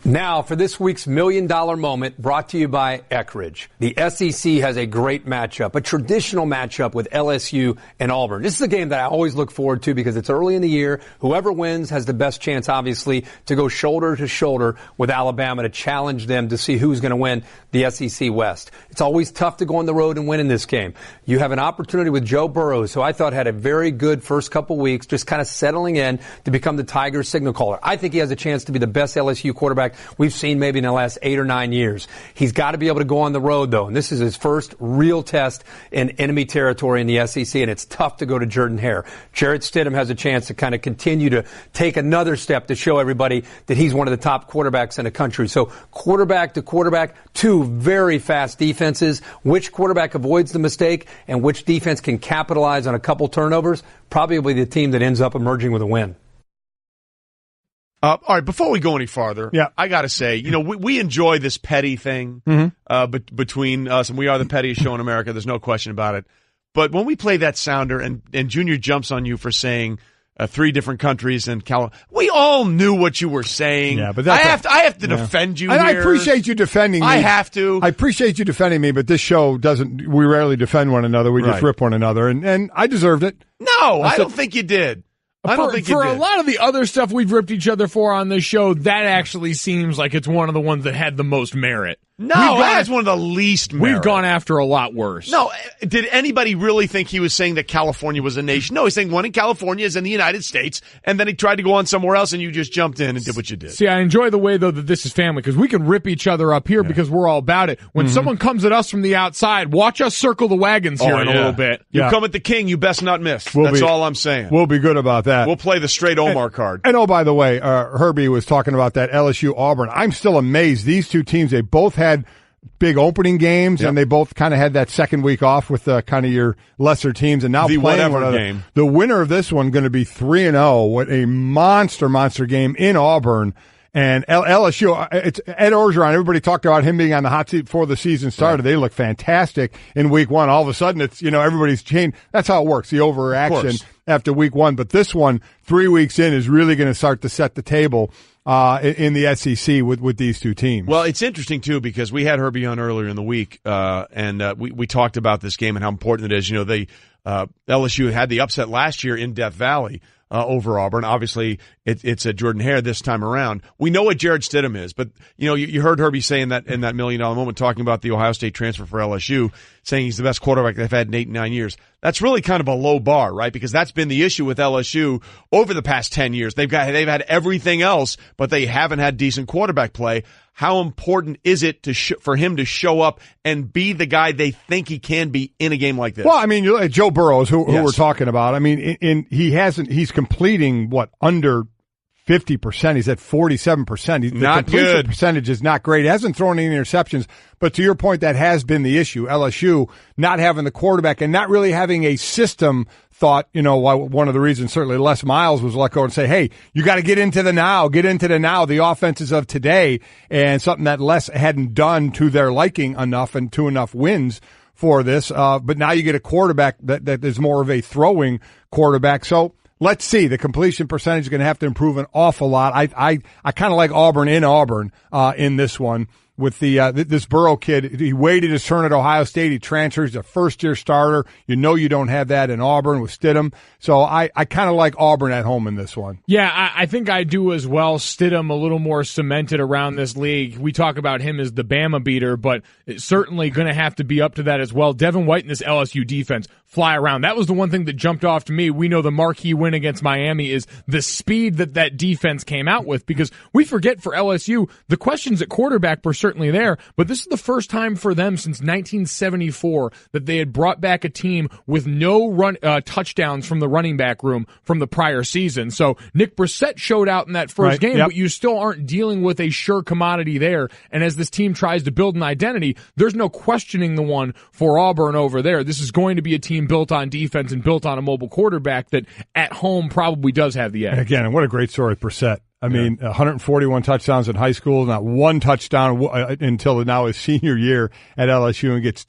Speaker 10: Now for this week's $1 Million Moment, brought to you by Eckridge. The SEC has a great matchup, a traditional matchup with LSU and Auburn. This is a game that I always look forward to because it's early in the year. Whoever wins has the best chance, obviously, to go shoulder to shoulder with Alabama to challenge them to see who's going to win the SEC West. It's always tough to go on the road and win in this game. You have an opportunity with Joe Burrow, who I thought had a very good first couple weeks, just kind of settling in to become the Tigers signal caller. I think he has a chance to be the best LSU quarterback we've seen maybe in the last 8 or 9 years. He's got to be able to go on the road, though, and this is his first real test in enemy territory in the SEC, and it's tough to go to Jordan-Hare. Jarrett Stidham has a chance to kind of continue to take another step to show everybody that he's one of the top quarterbacks in the country. So quarterback to quarterback, two very fast defenses. Which quarterback avoids the mistake and which defense can capitalize on a couple turnovers? Probably the team that ends up emerging with a win.
Speaker 2: All right, before we go any farther, I got to say, we enjoy this petty thing between us, and we are the pettiest show in America. There's no question about it. But when we play that sounder and Junior jumps on you for saying 3 different countries and we all knew what you were saying. Yeah, but I have to defend you.
Speaker 1: And
Speaker 2: here.
Speaker 1: I appreciate you defending me.
Speaker 2: I have to.
Speaker 1: I appreciate you defending me, but this show doesn't. We rarely defend one another. We just rip one another, and I deserved it.
Speaker 2: No, I don't think you did. I don't think
Speaker 4: for a lot of the other stuff we've ripped each other for on this show, that actually seems like it's one of the ones that had the most merit.
Speaker 2: No, that's one of the least merit.
Speaker 4: We've gone after a lot worse.
Speaker 2: No, did anybody really think he was saying that California was a nation? No, he's saying one in California is in the United States, and then he tried to go on somewhere else, and you just jumped in and did what you did.
Speaker 4: See, I enjoy the way, though, that this is family, because we can rip each other up here because we're all about it. When someone comes at us from the outside, watch us circle the wagons here in a little bit.
Speaker 2: You come at the king, you best not miss. That's all I'm saying.
Speaker 1: We'll be good about that.
Speaker 2: We'll play the straight Omar card.
Speaker 1: And oh, by the way, Herbie was talking about that LSU-Auburn. I'm still amazed. These two teams, they both had big opening games, and they both kind of had that second week off with kind of your lesser teams, and now
Speaker 2: the
Speaker 1: playing one another.
Speaker 2: Game.
Speaker 1: The winner of this one going to be 3-0. What a monster game in Auburn. And LSU, it's Ed Orgeron. Everybody talked about him being on the hot seat before the season started. They look fantastic in week 1. All of a sudden, it's, everybody's changed. That's how it works, the overreaction after week 1. But this one, 3 weeks in, is really going to start to set the table in the SEC with these two teams.
Speaker 2: Well, it's interesting, too, because we had Herbie on earlier in the week, and we talked about this game and how important it is. LSU had the upset last year in Death Valley over Auburn. Obviously, it's a Jordan-Hare this time around. We know what Jarrett Stidham is, but you heard Herbie saying that in that $1 Million Moment, talking about the Ohio State transfer for LSU, saying he's the best quarterback they've had in 8 and 9 years. That's really kind of a low bar, right? Because that's been the issue with LSU over the past 10 years. They've had everything else, but they haven't had decent quarterback play. How important is it for him to show up and be the guy they think he can be in a game like this?
Speaker 1: Well, I mean, Joe Burrow, who we're talking about. I mean, he's completing under 50%. He's at 47%. The
Speaker 2: not
Speaker 1: completion
Speaker 2: good.
Speaker 1: Percentage is not great. He hasn't thrown any interceptions. But to your point, that has been the issue. LSU not having the quarterback and not really having a system thought, one of the reasons certainly Les Miles was let go and say, hey, you got to get into the now, the offenses of today, and something that Les hadn't done to their liking enough and to enough wins for this. But now you get a quarterback that is more of a throwing quarterback. So let's see. The completion percentage is going to have to improve an awful lot. I kind of like Auburn in this one. with this Burrow kid. He waited his turn at Ohio State. He transfers. He's a first-year starter. You don't have that in Auburn with Stidham. So I kind of like Auburn at home in this one.
Speaker 4: Yeah, I think I do as well. Stidham a little more cemented around this league. We talk about him as the Bama beater, but it's certainly going to have to be up to that as well. Devin White and this LSU defense fly around. That was the one thing that jumped off to me. We know the marquee win against Miami is the speed that defense came out with, because we forget for LSU, the questions at quarterback were certainly there, but this is the first time for them since 1974 that they had brought back a team with no touchdowns from the running back room from the prior season. So Nick Brissett showed out in that first game, but you still aren't dealing with a sure commodity there. And as this team tries to build an identity, there's no questioning the one for Auburn over there. This is going to be a team built on defense and built on a mobile quarterback that at home probably does have the edge.
Speaker 1: And again, what a great story, Brissett. I mean, 141 touchdowns in high school, not one touchdown until now his senior year at LSU, and gets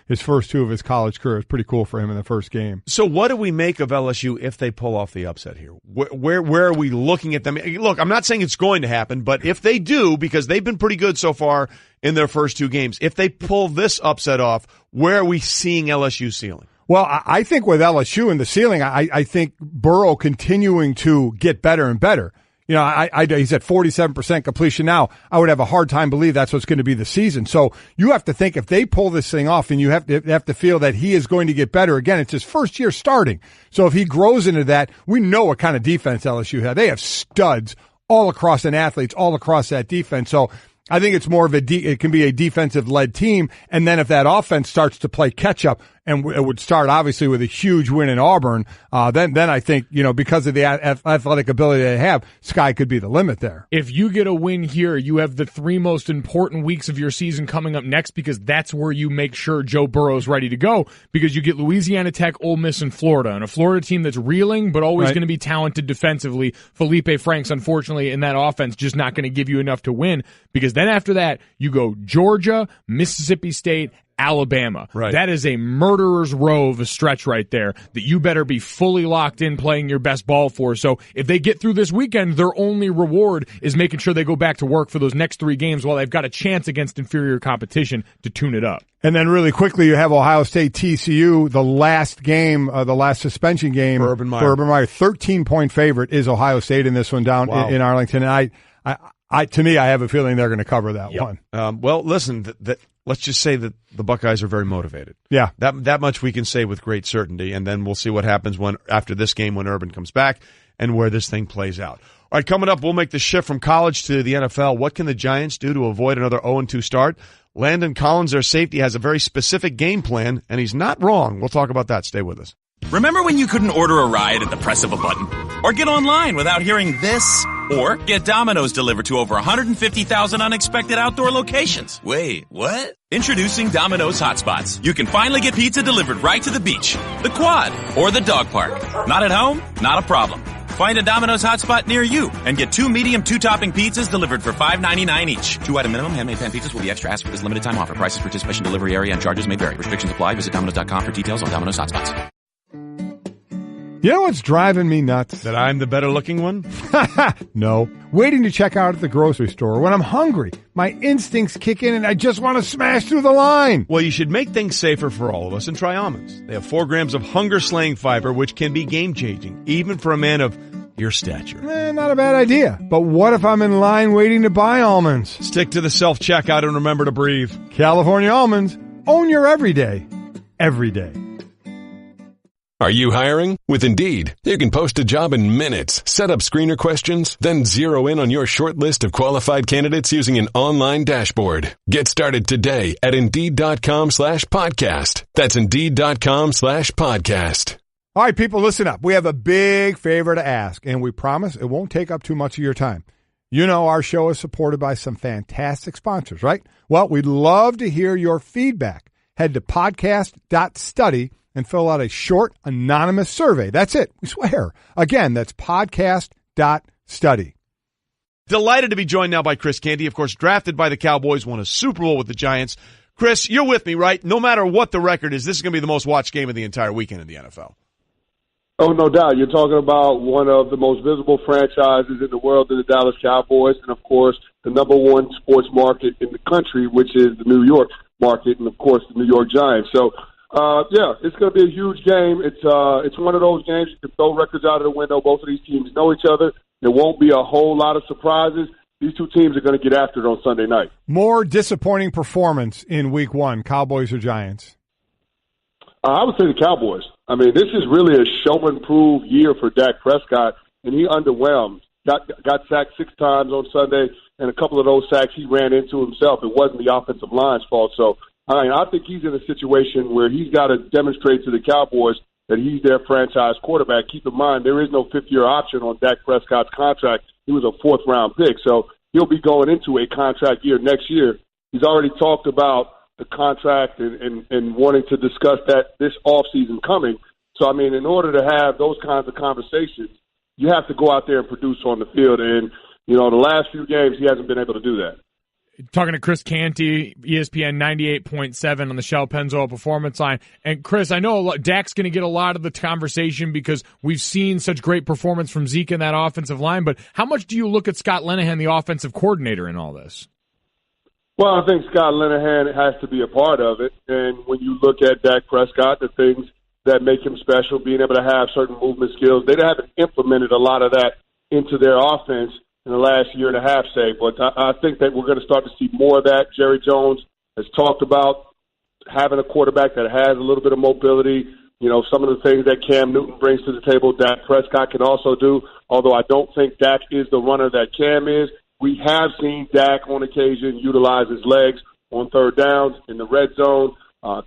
Speaker 1: his first two of his college career. It's pretty cool for him in the first game.
Speaker 2: So what do we make of LSU if they pull off the upset here? Where are we looking at them? Look, I'm not saying it's going to happen, but if they do, because they've been pretty good so far in their first two games, if they pull this upset off, where are we seeing LSU ceiling?
Speaker 1: Well, I think with LSU in the ceiling, I think Burrow continuing to get better and better. He's at 47% completion now. I would have a hard time believe that's what's going to be the season. So you have to think if they pull this thing off, and you have to feel that he is going to get better. Again, it's his first year starting. So if he grows into that, we know what kind of defense LSU have. They have studs all across and athletes all across that defense. So I think it's more of it can be a defensive-led team, and then if that offense starts to play catch-up, and it would start obviously with a huge win in Auburn, then I think, because of the athletic ability they have, sky could be the limit there.
Speaker 4: If you get a win here, you have the three most important weeks of your season coming up next, because that's where you make sure Joe Burrow's ready to go, because you get Louisiana Tech, Ole Miss, and Florida, and a Florida team that's reeling but always going to be talented defensively. Felipe Franks, unfortunately, in that offense, just not going to give you enough to win, because then after that, you go Georgia, Mississippi State, Alabama.
Speaker 2: Right.
Speaker 4: That is a murderer's row of a stretch right there that you better be fully locked in playing your best ball for. So if they get through this weekend, their only reward is making sure they go back to work for those next three games while they've got a chance against inferior competition to tune it up.
Speaker 1: And then really quickly, you have Ohio State TCU, the last game, the last suspension game for Urban Meyer. 13-point favorite is Ohio State in this one down in Arlington. And to me, I have a feeling they're going to cover that one.
Speaker 2: Well, listen, let's just say that the Buckeyes are very motivated.
Speaker 1: Yeah.
Speaker 2: That much we can say with great certainty, and then we'll see what happens after this game when Urban comes back and where this thing plays out. All right, coming up, we'll make the shift from college to the NFL. What can the Giants do to avoid another 0-2 start? Landon Collins, their safety, has a very specific game plan, and he's not wrong. We'll talk about that. Stay with us.
Speaker 11: Remember when you couldn't order a ride at the press of a button? Or get online without hearing this? Or get Domino's delivered to over 150,000 unexpected outdoor locations? Wait, what? Introducing Domino's Hotspots. You can finally get pizza delivered right to the beach, the quad, or the dog park. Not at home? Not a problem. Find a Domino's hotspot near you and get 2 medium 2-topping pizzas delivered for $5.99 each. 2-item minimum. Handmade pan pizzas will be extra asked for this limited time offer. Prices, participation, delivery area, and charges may vary. Restrictions apply. Visit Domino's.com for details on Domino's Hotspots.
Speaker 1: You know what's driving me nuts?
Speaker 2: That I'm the better looking one?
Speaker 1: No. Waiting to check out at the grocery store when I'm hungry. My instincts kick in and I just want to smash through the line.
Speaker 2: Well, you should make things safer for all of us and try almonds. They have 4 grams of hunger-slaying fiber, which can be game-changing, even for a man of your stature.
Speaker 1: Not a bad idea. But what if I'm in line waiting to buy almonds?
Speaker 2: Stick to the self-checkout and remember to breathe.
Speaker 1: California almonds. Own your everyday. Every day.
Speaker 3: Are you hiring? With Indeed, you can post a job in minutes, set up screener questions, then zero in on your short list of qualified candidates using an online dashboard. Get started today at Indeed.com/podcast. That's Indeed.com/podcast.
Speaker 1: All right, people, listen up. We have a big favor to ask, and we promise it won't take up too much of your time. You know our show is supported by some fantastic sponsors, right? Well, we'd love to hear your feedback. Head to podcast.study and fill out a short, anonymous survey. That's it. We swear. Again, that's podcast.study.
Speaker 2: Delighted to be joined now by Chris Canty, of course, drafted by the Cowboys, won a Super Bowl with the Giants. Chris, you're with me, right? No matter what the record is, this is going to be the most watched game of the entire weekend in the NFL.
Speaker 12: Oh, no doubt. You're talking about one of the most visible franchises in the world, in the Dallas Cowboys, and, of course, the number one sports market in the country, which is the New York market, and, of course, the New York Giants. So, yeah, it's going to be a huge game. It's one of those games you can throw records out of the window. Both of these teams know each other. There won't be a whole lot of surprises. These two teams are going to get after it on Sunday night.
Speaker 1: More disappointing performance in Week 1, Cowboys or Giants?
Speaker 12: I would say the Cowboys. I mean, this is really a show-and-prove year for Dak Prescott, and he underwhelmed. Got sacked 6 times on Sunday, and a couple of those sacks he ran into himself. It wasn't the offensive line's fault. So, I think he's in a situation where he's got to demonstrate to the Cowboys that he's their franchise quarterback. Keep in mind, there is no fifth-year option on Dak Prescott's contract. He was a fourth-round pick, so he'll be going into a contract year next year. He's already talked about the contract and wanting to discuss that this offseason coming. So, I mean, in order to have those kinds of conversations, you have to go out there and produce on the field. And, the last few games, he hasn't been able to do that.
Speaker 4: Talking to Chris Canty, ESPN 98.7 on the Shell Pennzoil Performance Line. And, Chris, I know Dak's going to get a lot of the conversation because we've seen such great performance from Zeke in that offensive line. But how much do you look at Scott Linehan, the offensive coordinator, in all this?
Speaker 12: Well, I think Scott Linehan has to be a part of it. And when you look at Dak Prescott, the things that make him special, being able to have certain movement skills, they haven't implemented a lot of that into their offense in the last year and a half, say. But I think that we're going to start to see more of that. Jerry Jones has talked about having a quarterback that has a little bit of mobility. Some of the things that Cam Newton brings to the table, Dak Prescott can also do, although I don't think Dak is the runner that Cam is. We have seen Dak on occasion utilize his legs on third downs in the red zone.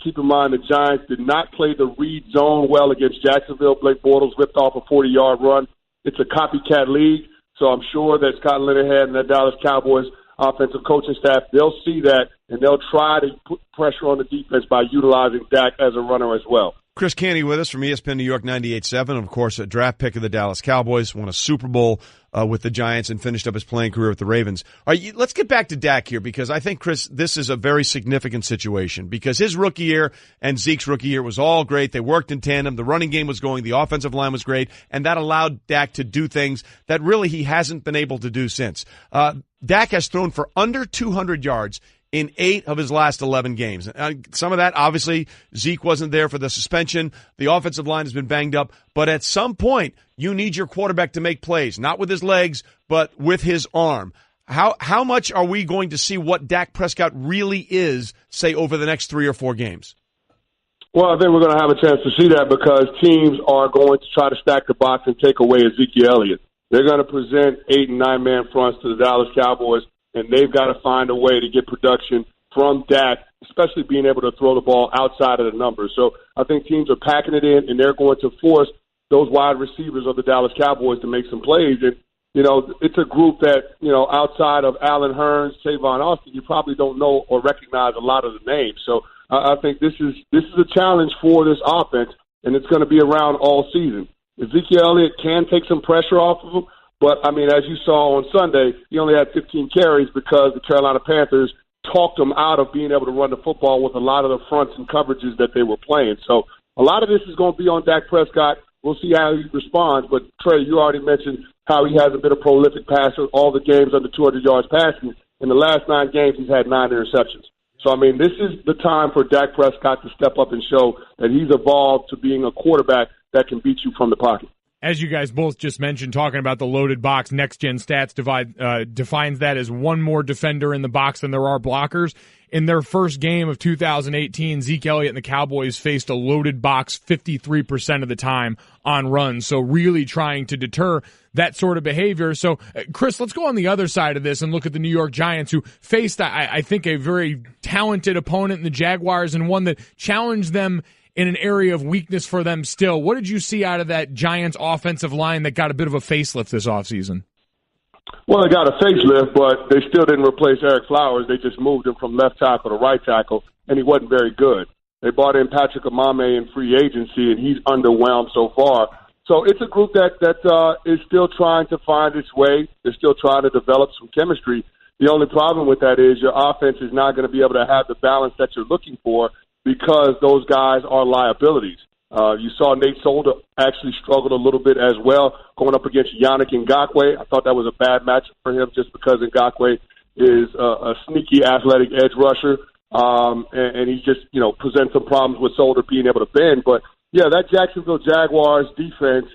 Speaker 12: Keep in mind the Giants did not play the read zone well against Jacksonville. Blake Bortles whipped off a 40-yard run. It's a copycat league, so I'm sure that Scott Linehan and the Dallas Cowboys offensive coaching staff, they'll see that, and they'll try to put pressure on the defense by utilizing Dak as a runner as well.
Speaker 2: Chris Canty with us from ESPN New York 98.7. Of course, a draft pick of the Dallas Cowboys, won a Super Bowl with the Giants and finished up his playing career with the Ravens. All right, let's get back to Dak here because I think, Chris, this is a very significant situation because his rookie year and Zeke's rookie year was all great. They worked in tandem. The running game was going. The offensive line was great, and that allowed Dak to do things that really he hasn't been able to do since. Dak has thrown for under 200 yards in 8 of his last 11 games. Some of that, obviously, Zeke wasn't there for the suspension. The offensive line has been banged up. But at some point, you need your quarterback to make plays, not with his legs, but with his arm. How much are we going to see what Dak Prescott really is, say, over the next 3 or 4 games?
Speaker 12: Well, I think we're going to have a chance to see that because teams are going to try to stack the box and take away Ezekiel Elliott. They're going to present 8- and 9-man fronts to the Dallas Cowboys, and they've got to find a way to get production from Dak, especially being able to throw the ball outside of the numbers. So I think teams are packing it in, and they're going to force those wide receivers of the Dallas Cowboys to make some plays. And, it's a group that, outside of Allen Hurns, Tavon Austin, you probably don't know or recognize a lot of the names. So I think this is a challenge for this offense, and it's going to be around all season. Ezekiel Elliott can take some pressure off of him, but, as you saw on Sunday, he only had 15 carries because the Carolina Panthers talked him out of being able to run the football with a lot of the fronts and coverages that they were playing. So a lot of this is going to be on Dak Prescott. We'll see how he responds. But, Trey, you already mentioned how he hasn't been a prolific passer all the games under 200 yards passing. In the last 9 games, he's had 9 interceptions. So, this is the time for Dak Prescott to step up and show that he's evolved to being a quarterback that can beat you from the pocket.
Speaker 4: As you guys both just mentioned, talking about the loaded box, Next Gen Stats defines that as one more defender in the box than there are blockers. In their first game of 2018, Zeke Elliott and the Cowboys faced a loaded box 53% of the time on runs, so really trying to deter that sort of behavior. So, Chris, let's go on the other side of this and look at the New York Giants, who faced, I think, a very talented opponent in the Jaguars and one that challenged them in an area of weakness for them still. What did you see out of that Giants offensive line that got a bit of a facelift this offseason?
Speaker 12: Well, they got a facelift, but they still didn't replace Eric Flowers. They just moved him from left tackle to right tackle, and he wasn't very good. They brought in Patrick Amame in free agency, and he's underwhelmed so far. So it's a group that is still trying to find its way. They're still trying to develop some chemistry. The only problem with that is your offense is not going to be able to have the balance that you're looking for because those guys are liabilities. You saw Nate Solder actually struggled a little bit as well going up against Yannick Ngakoue. I thought that was a bad matchup for him just because Ngakoue is a sneaky athletic edge rusher. And he just, presents some problems with Solder being able to bend. But, yeah, that Jacksonville Jaguars defense,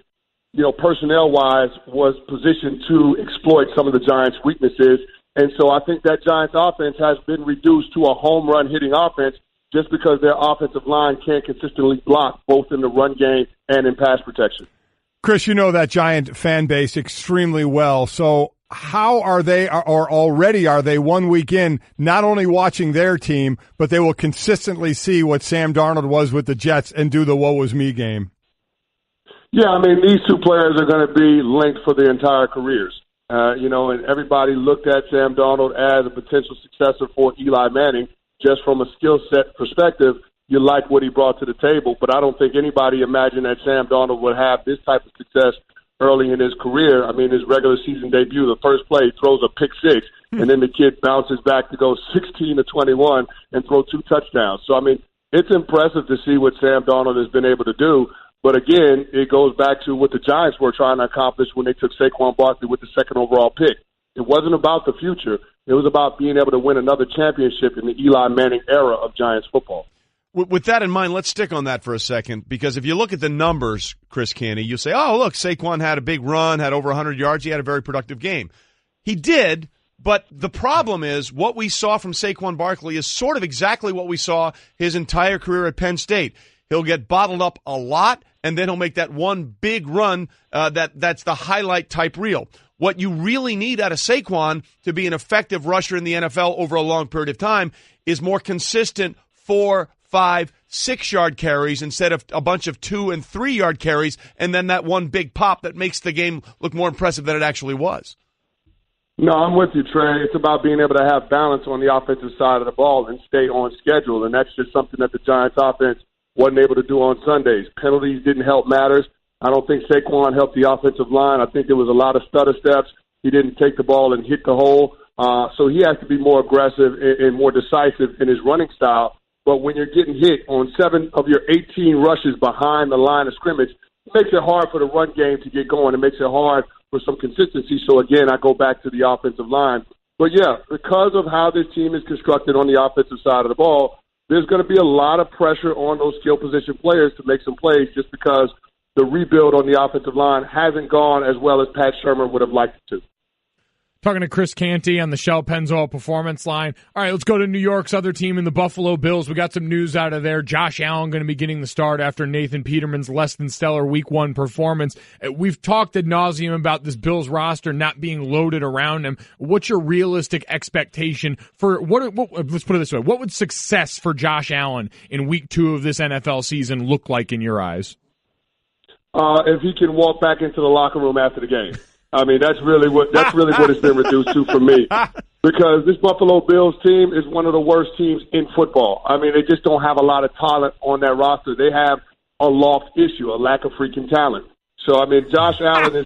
Speaker 12: personnel-wise, was positioned to exploit some of the Giants' weaknesses. And so I think that Giants offense has been reduced to a home run hitting offense just because their offensive line can't consistently block both in the run game and in pass protection.
Speaker 1: Chris, you know that Giant fan base extremely well. So how are they, or already are they 1 week in, not only watching their team, but they will consistently see what Sam Darnold was with the Jets and do the woe was me game?
Speaker 12: Yeah, these two players are going to be linked for their entire careers. And everybody looked at Sam Darnold as a potential successor for Eli Manning. Just from a skill set perspective, you like what he brought to the table, but I don't think anybody imagined that Sam Darnold would have this type of success early in his career. His regular season debut, the first play, throws a pick six, and then the kid bounces back to go 16-21 and throw 2 touchdowns. So, it's impressive to see what Sam Darnold has been able to do. But again, it goes back to what the Giants were trying to accomplish when they took Saquon Barkley with the 2nd overall pick. It wasn't about the future. It was about being able to win another championship in the Eli Manning era of Giants football.
Speaker 2: With that in mind, let's stick on that for a second, because if you look at the numbers, Chris Canty, you say, oh, look, Saquon had a big run, had over 100 yards, he had a very productive game. He did, but the problem is what we saw from Saquon Barkley is sort of exactly what we saw his entire career at Penn State. He'll get bottled up a lot, and then he'll make that one big run that's the highlight type reel. What you really need out of Saquon to be an effective rusher in the NFL over a long period of time is more consistent 4, 5, 6-yard carries instead of a bunch of 2 and 3-yard carries, and then that one big pop that makes the game look more impressive than it actually was.
Speaker 12: No, I'm with you, Trey. It's about being able to have balance on the offensive side of the ball and stay on schedule, and that's just something that the Giants offense wasn't able to do on Sundays. Penalties didn't help matters. I don't think Saquon helped the offensive line. I think there was a lot of stutter steps. He didn't take the ball and hit the hole. So he has to be more aggressive and more decisive in his running style. But when you're getting hit on 7 of your 18 rushes behind the line of scrimmage, it makes it hard for the run game to get going. It makes it hard for some consistency. So, again, I go back to the offensive line. But, yeah, because of how this team is constructed on the offensive side of the ball, there's going to be a lot of pressure on those skill position players to make some plays just because the rebuild on the offensive line hasn't gone as well as Pat Shurmur would have liked it to.
Speaker 4: Talking to Chris Canty on the Shell Pennzoil Performance Line. All right, let's go to New York's other team in the Buffalo Bills. We got some news out of there. Josh Allen going to be getting the start after Nathan Peterman's less than stellar Week 1 performance. We've talked ad nauseum about this Bills roster not being loaded around him. What's your realistic expectation for let's put it this way. What would success for Josh Allen in Week 2 of this NFL season look like in your eyes?
Speaker 12: If he can walk back into the locker room after the game. That's really what it's been reduced to for me. Because this Buffalo Bills team is one of the worst teams in football. They just don't have a lot of talent on that roster. They have a loft issue, a lack of freaking talent. So, Josh Allen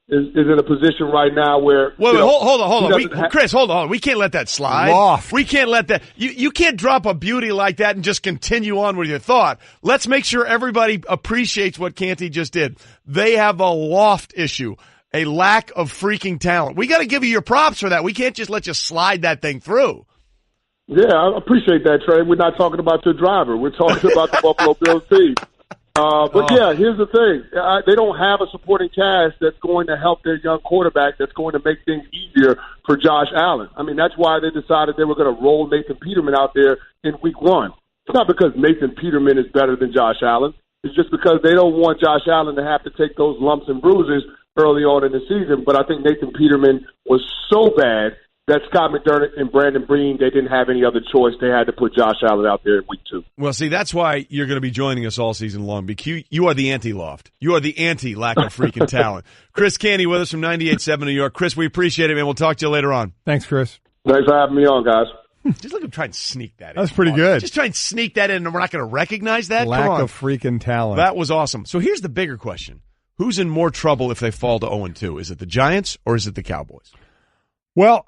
Speaker 12: is in a position right now where...
Speaker 2: Wait, hold on. Chris, hold on. We can't let that slide.
Speaker 1: Loft.
Speaker 2: We can't let that... You can't drop a beauty like that and just continue on with your thought. Let's make sure everybody appreciates what Canty just did. They have a loft issue. A lack of freaking talent. We got to give you your props for that. We can't just let you slide that thing through.
Speaker 12: Yeah, I appreciate that, Trey. We're not talking about your driver. We're talking about the Buffalo Bills team. Yeah, here's the thing. They don't have a supporting cast that's going to help their young quarterback that's going to make things easier for Josh Allen. That's why they decided they were going to roll Nathan Peterman out there in Week 1. It's not because Nathan Peterman is better than Josh Allen. It's just because they don't want Josh Allen to have to take those lumps and bruises early on in the season. But I think Nathan Peterman was so bad that Scott McDermott and Brandon Breen, they didn't have any other choice. They had to put Josh Allen out there in Week 2.
Speaker 2: Well, see, that's why you're going to be joining us all season long, because you are the anti-loft. You are the anti-lack of freaking talent. Chris Canty with us from 98.7 New York. Chris, we appreciate it, man. We'll talk to you later on.
Speaker 1: Thanks, Chris.
Speaker 12: Thanks for having me on, guys.
Speaker 2: Just let him try and sneak that in.
Speaker 1: That's pretty good.
Speaker 2: Just try and sneak that in, and we're not going to recognize that?
Speaker 1: Lack of freaking talent.
Speaker 2: That was awesome. So here's the bigger question. Who's in more trouble if they fall to 0-2? Is it the Giants or is it the Cowboys?
Speaker 1: Well,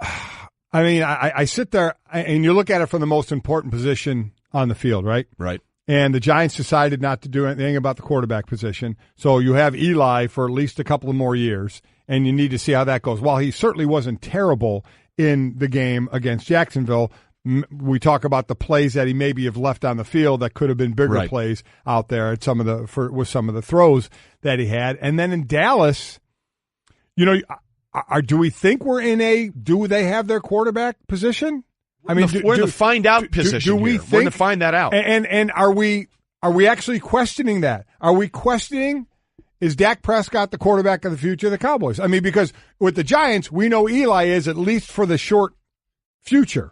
Speaker 1: I sit there, and you look at it from the most important position on the field, right?
Speaker 2: Right.
Speaker 1: And the Giants decided not to do anything about the quarterback position. So you have Eli for at least a couple of more years, and you need to see how that goes. While he certainly wasn't terrible in the game against Jacksonville, we talk about the plays that he maybe have left on the field that could have been bigger plays out there at with some of the throws that he had. And then in Dallas, do we think do they have their quarterback position? I mean,
Speaker 2: we're in the find out position. We're going to find that out.
Speaker 1: And are we actually questioning that? Are we questioning, is Dak Prescott the quarterback of the future of the Cowboys? I mean, because with the Giants, we know Eli is at least for the short future.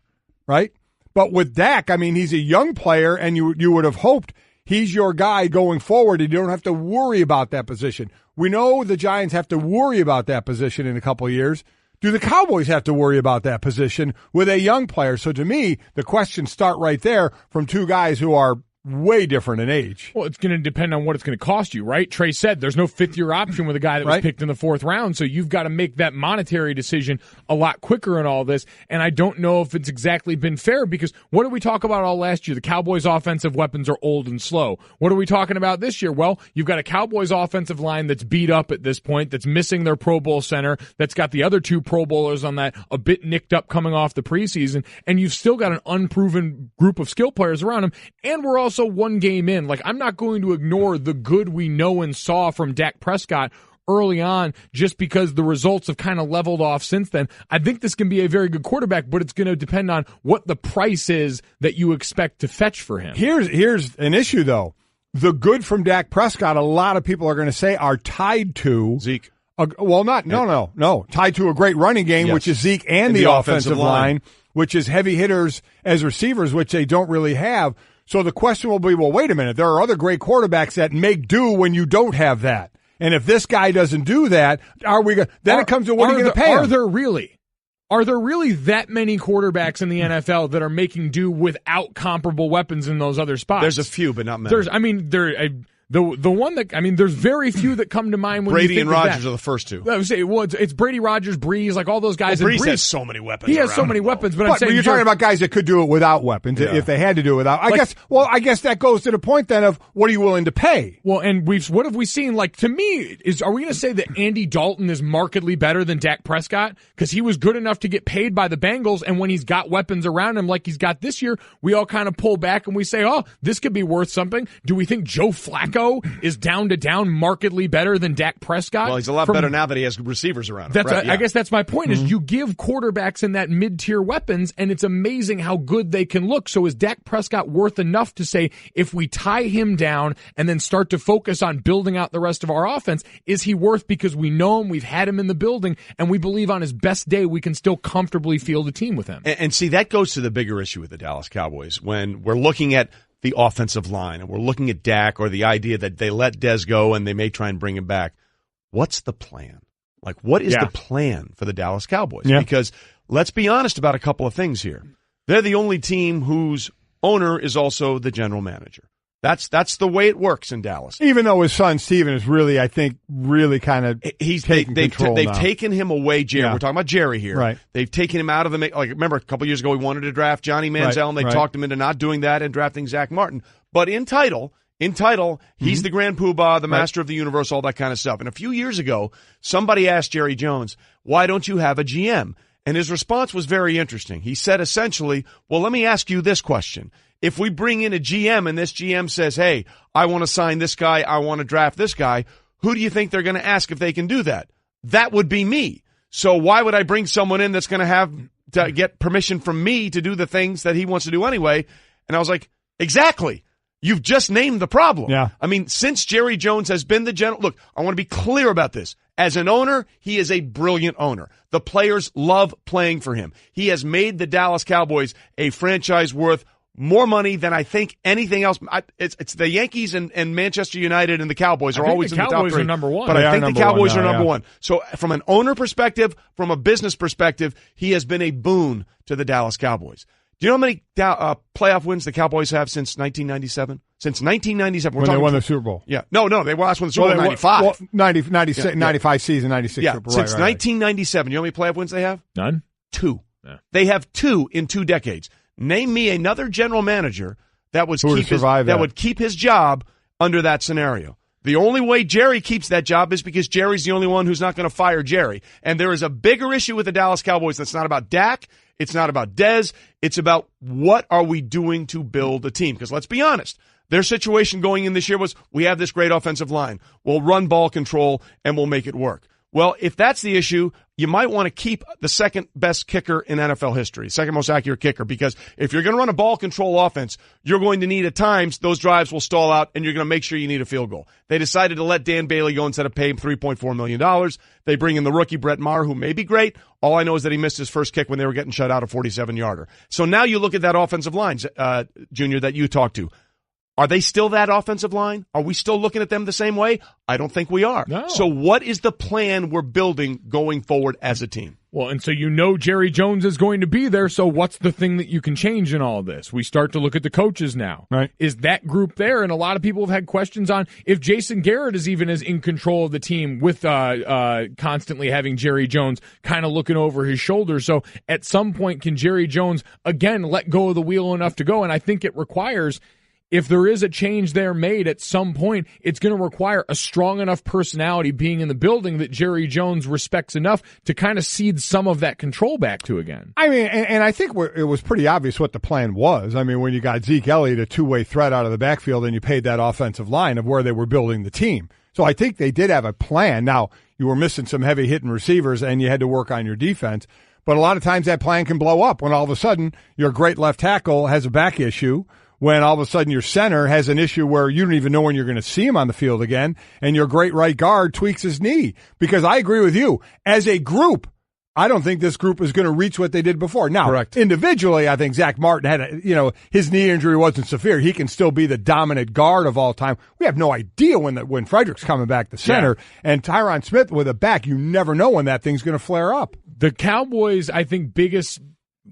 Speaker 1: Right? But with Dak, I mean, he's a young player, and you would have hoped he's your guy going forward, and you don't have to worry about that position. We know the Giants have to worry about that position in a couple of years. Do the Cowboys have to worry about that position with a young player? So to me, the questions start right there from two guys who are way different in age.
Speaker 4: Well, it's going to depend on what it's going to cost you, right? Trey said there's no fifth-year option with a guy that was picked in the fourth round, so you've got to make that monetary decision a lot quicker in all this, and I don't know if it's exactly been fair, because what did we talk about all last year? The Cowboys' offensive weapons are old and slow. What are we talking about this year? Well, you've got a Cowboys offensive line that's beat up at this point, that's missing their Pro Bowl center, that's got the other two Pro Bowlers on that, a bit nicked up coming off the preseason, and you've still got an unproven group of skill players around them, and we're also one game in. Like, I'm not going to ignore the good we know and saw from Dak Prescott early on just because the results have kind of leveled off since then. I think this can be a very good quarterback, but it's going to depend on what the price is that you expect to fetch for him.
Speaker 1: Here's an issue, though. The good from Dak Prescott, a lot of people are going to say, are tied to
Speaker 2: Zeke.
Speaker 1: Tied to a great running game, which is Zeke and the offensive line, which is heavy hitters as receivers, which they don't really have. So the question will be, well, wait a minute. There are other great quarterbacks that make do when you don't have that. And if this guy doesn't do that, it comes to what are you going to pay him?
Speaker 4: Are there really that many quarterbacks in the NFL that are making do without comparable weapons in those other spots?
Speaker 2: There's a few, but not many.
Speaker 4: The one that, there's very few that come to mind when
Speaker 2: Brady
Speaker 4: you think
Speaker 2: and
Speaker 4: of
Speaker 2: Rodgers
Speaker 4: that.
Speaker 2: are the first two.
Speaker 4: I would say, it's Brady, Rodgers, Breeze, like all those guys.
Speaker 2: Well, Breeze has so many weapons.
Speaker 4: He has so many weapons, but I'm saying
Speaker 1: you're talking about guys that could do it without weapons if they had to do it without. I guess that goes to the point then of what are you willing to pay?
Speaker 4: Well, and what have we seen? Like, to me, are we going to say that Andy Dalton is markedly better than Dak Prescott because he was good enough to get paid by the Bengals, and when he's got weapons around him like he's got this year, we all kind of pull back and we say, oh, this could be worth something. Do we think Joe Flacco is down markedly better than Dak Prescott?
Speaker 2: Well, he's a lot better now that he has receivers around him.
Speaker 4: I guess that's my point, is you give quarterbacks in that mid-tier weapons, and it's amazing how good they can look. So is Dak Prescott worth enough to say, if we tie him down and then start to focus on building out the rest of our offense, is he worth, because we know him, we've had him in the building, and we believe on his best day we can still comfortably field a team with him?
Speaker 2: And see, that goes to the bigger issue with the Dallas Cowboys. When we're looking at the offensive line, and we're looking at Dak, or the idea that they let Dez go and they may try and bring him back. What's the plan? Like, what is the plan for the Dallas Cowboys?
Speaker 1: Yeah.
Speaker 2: Because let's be honest about a couple of things here. They're the only team whose owner is also the general manager. That's the way it works in Dallas.
Speaker 1: Even though his son Steven is really, I think, kind of
Speaker 2: they've taken him away. Jerry, we're talking about Jerry here.
Speaker 1: Right.
Speaker 2: They've taken him out of the mix. Like, remember a couple years ago, he wanted to draft Johnny Manziel, and they talked him into not doing that and drafting Zach Martin. But in title, he's the grand poobah, the master of the universe, all that kind of stuff. And a few years ago, somebody asked Jerry Jones, "Why don't you have a GM?" And his response was very interesting. He said essentially, "Well, let me ask you this question. If we bring in a GM and this GM says, hey, I want to sign this guy, I want to draft this guy, who do you think they're going to ask if they can do that? That would be me. So why would I bring someone in that's going to have to get permission from me to do the things that he wants to do anyway?" And I was like, exactly. You've just named the problem.
Speaker 1: Yeah.
Speaker 2: I mean, since Jerry Jones has been the general, look, I want to be clear about this. As an owner, he is a brilliant owner. The players love playing for him. He has made the Dallas Cowboys a franchise worth more money than I think anything else. It's the Yankees and Manchester United and the Cowboys are always in the top three.
Speaker 4: The Cowboys are number one.
Speaker 2: But I think the Cowboys are number one. So from an owner perspective, from a business perspective, he has been a boon to the Dallas Cowboys. Do you know how many playoff wins the Cowboys have since 1997? Since 1997.
Speaker 1: When they won the Super Bowl.
Speaker 2: Yeah. No, they last won the Super Bowl in 95.
Speaker 1: Well, 95 season, 96 Super Bowl.
Speaker 2: Since 1997. You know how many playoff wins they have?
Speaker 4: None.
Speaker 2: 2.
Speaker 4: Yeah.
Speaker 2: They have 2 in 2 decades. Name me another general manager that would keep his job under that scenario. The only way Jerry keeps that job is because Jerry's the only one who's not going to fire Jerry. And there is a bigger issue with the Dallas Cowboys that's not about Dak. It's not about Dez. It's about what are we doing to build a team? Because let's be honest, their situation going in this year was we have this great offensive line. We'll run ball control and we'll make it work. Well, if that's the issue, you might want to keep the second best kicker in NFL history, second most accurate kicker, because if you're going to run a ball control offense, you're going to need at times those drives will stall out and you're going to make sure you need a field goal. They decided to let Dan Bailey go instead of pay him $3.4 million. They bring in the rookie Brett Maher, who may be great. All I know is that he missed his first kick when they were getting shut out, a 47-yarder. So now you look at that offensive line, Junior, that you talked to. Are they still that offensive line? Are we still looking at them the same way? I don't think we are.
Speaker 4: No.
Speaker 2: So what is the plan we're building going forward as a team?
Speaker 4: Well, and so you know Jerry Jones is going to be there, so what's the thing that you can change in all of this? We start to look at the coaches now.
Speaker 1: Right.
Speaker 4: Is that group there? And a lot of people have had questions on if Jason Garrett is even as in control of the team with constantly having Jerry Jones kind of looking over his shoulder. So at some point, can Jerry Jones, again, let go of the wheel enough to go? And I think it requires, if there is a change there made at some point, it's going to require a strong enough personality being in the building that Jerry Jones respects enough to kind of cede some of that control back to again.
Speaker 1: I mean, and I think it was pretty obvious what the plan was. I mean, when you got Zeke Elliott, a two-way threat out of the backfield, and you paid that offensive line of where they were building the team. So I think they did have a plan. Now, you were missing some heavy-hitting receivers, and you had to work on your defense. But a lot of times that plan can blow up when all of a sudden your great left tackle has a back issue, when all of a sudden your center has an issue where you don't even know when you're going to see him on the field again, and your great right guard tweaks his knee. Because I agree with you. As a group, I don't think this group is going to reach what they did before. Now,
Speaker 2: correct.
Speaker 1: Individually, I think Zach Martin had his knee injury wasn't severe. He can still be the dominant guard of all time. We have no idea when Frederick's coming back to center. Yeah. And Tyron Smith with a back, you never know when that thing's going to flare up.
Speaker 4: The Cowboys, I think, biggest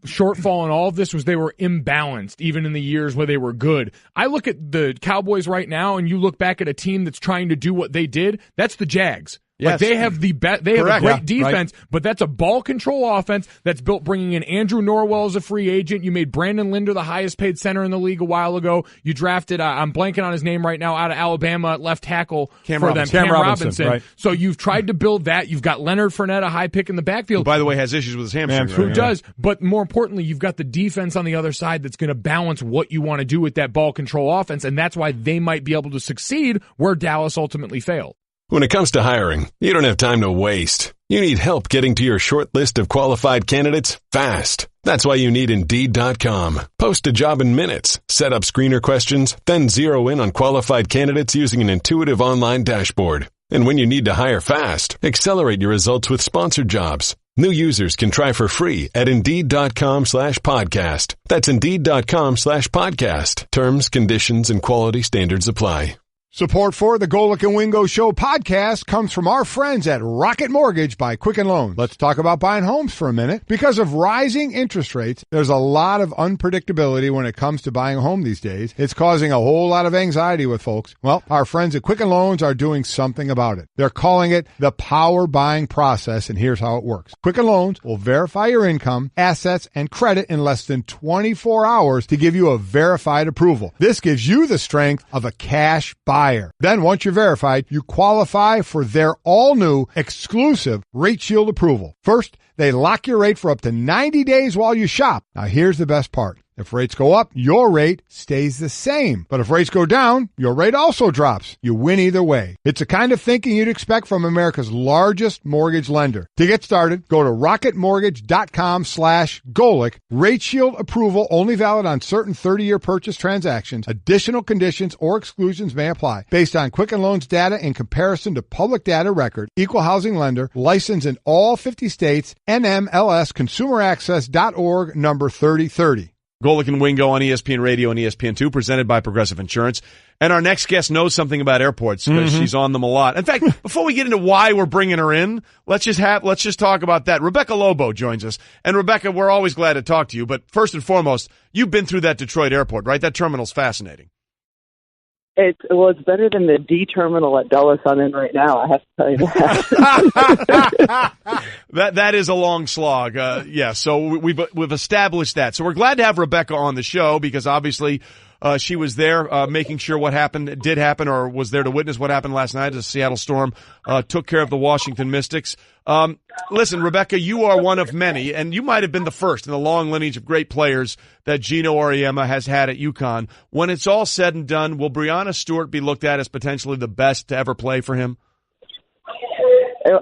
Speaker 4: shortfall in all of this was they were imbalanced even in the years where they were good. I look at the Cowboys right now and you look back at a team that's trying to do what they did, that's the Jags.
Speaker 2: Yes.
Speaker 4: Like they have a great defense, but that's a ball control offense that's built bringing in Andrew Norwell as a free agent. You made Brandon Linder the highest paid center in the league a while ago. You drafted, I'm blanking on his name right now, out of Alabama, left tackle
Speaker 2: Cam
Speaker 4: Robinson.
Speaker 1: Right.
Speaker 4: So you've tried to build that. You've got Leonard Fournette, a high pick in the backfield.
Speaker 2: Who, by the way, has issues with his hamstring.
Speaker 4: Who does. But more importantly, you've got the defense on the other side that's going to balance what you want to do with that ball control offense, and that's why they might be able to succeed where Dallas ultimately failed.
Speaker 3: When it comes to hiring, you don't have time to waste. You need help getting to your short list of qualified candidates fast. That's why you need Indeed.com. Post a job in minutes, set up screener questions, then zero in on qualified candidates using an intuitive online dashboard. And when you need to hire fast, accelerate your results with sponsored jobs. New users can try for free at Indeed.com/podcast. That's Indeed.com/podcast. Terms, conditions, and quality standards apply.
Speaker 1: Support for the Golic and Wingo Show podcast comes from our friends at Rocket Mortgage by Quicken Loans. Let's talk about buying homes for a minute. Because of rising interest rates, there's a lot of unpredictability when it comes to buying a home these days. It's causing a whole lot of anxiety with folks. Well, our friends at Quicken Loans are doing something about it. They're calling it the power buying process, and here's how it works. Quicken Loans will verify your income, assets, and credit in less than 24 hours to give you a verified approval. This gives you the strength of a cash buyer. Then once you're verified, you qualify for their all-new exclusive Rate Shield approval. First, they lock your rate for up to 90 days while you shop. Now here's the best part. If rates go up, your rate stays the same. But if rates go down, your rate also drops. You win either way. It's the kind of thinking you'd expect from America's largest mortgage lender. To get started, go to rocketmortgage.com/Golic. Rate Shield approval only valid on certain 30-year purchase transactions. Additional conditions or exclusions may apply. Based on Quicken Loans data in comparison to public data record. Equal housing lender. Licensed in all 50 states. NMLSconsumeraccess.org number 3030.
Speaker 2: Golic and Wingo on ESPN Radio and ESPN2, presented by Progressive Insurance. And our next guest knows something about airports because she's on them a lot. In fact, before we get into why we're bringing her in, let's just talk about that. Rebecca Lobo joins us. And Rebecca, we're always glad to talk to you. But first and foremost, you've been through that Detroit airport, right? That terminal's fascinating.
Speaker 13: It's better than the D terminal at Dulles I'm in right now. I have to tell you that.
Speaker 2: That is a long slog. So we've established that. So we're glad to have Rebecca on the show because obviously she was there making sure what happened did happen, or was there to witness what happened last night as the Seattle Storm took care of the Washington Mystics. Listen, Rebecca, you are one of many, and you might have been the first in the long lineage of great players that Geno Auriemma has had at UConn. When it's all said and done, will Breanna Stewart be looked at as potentially the best to ever play for him?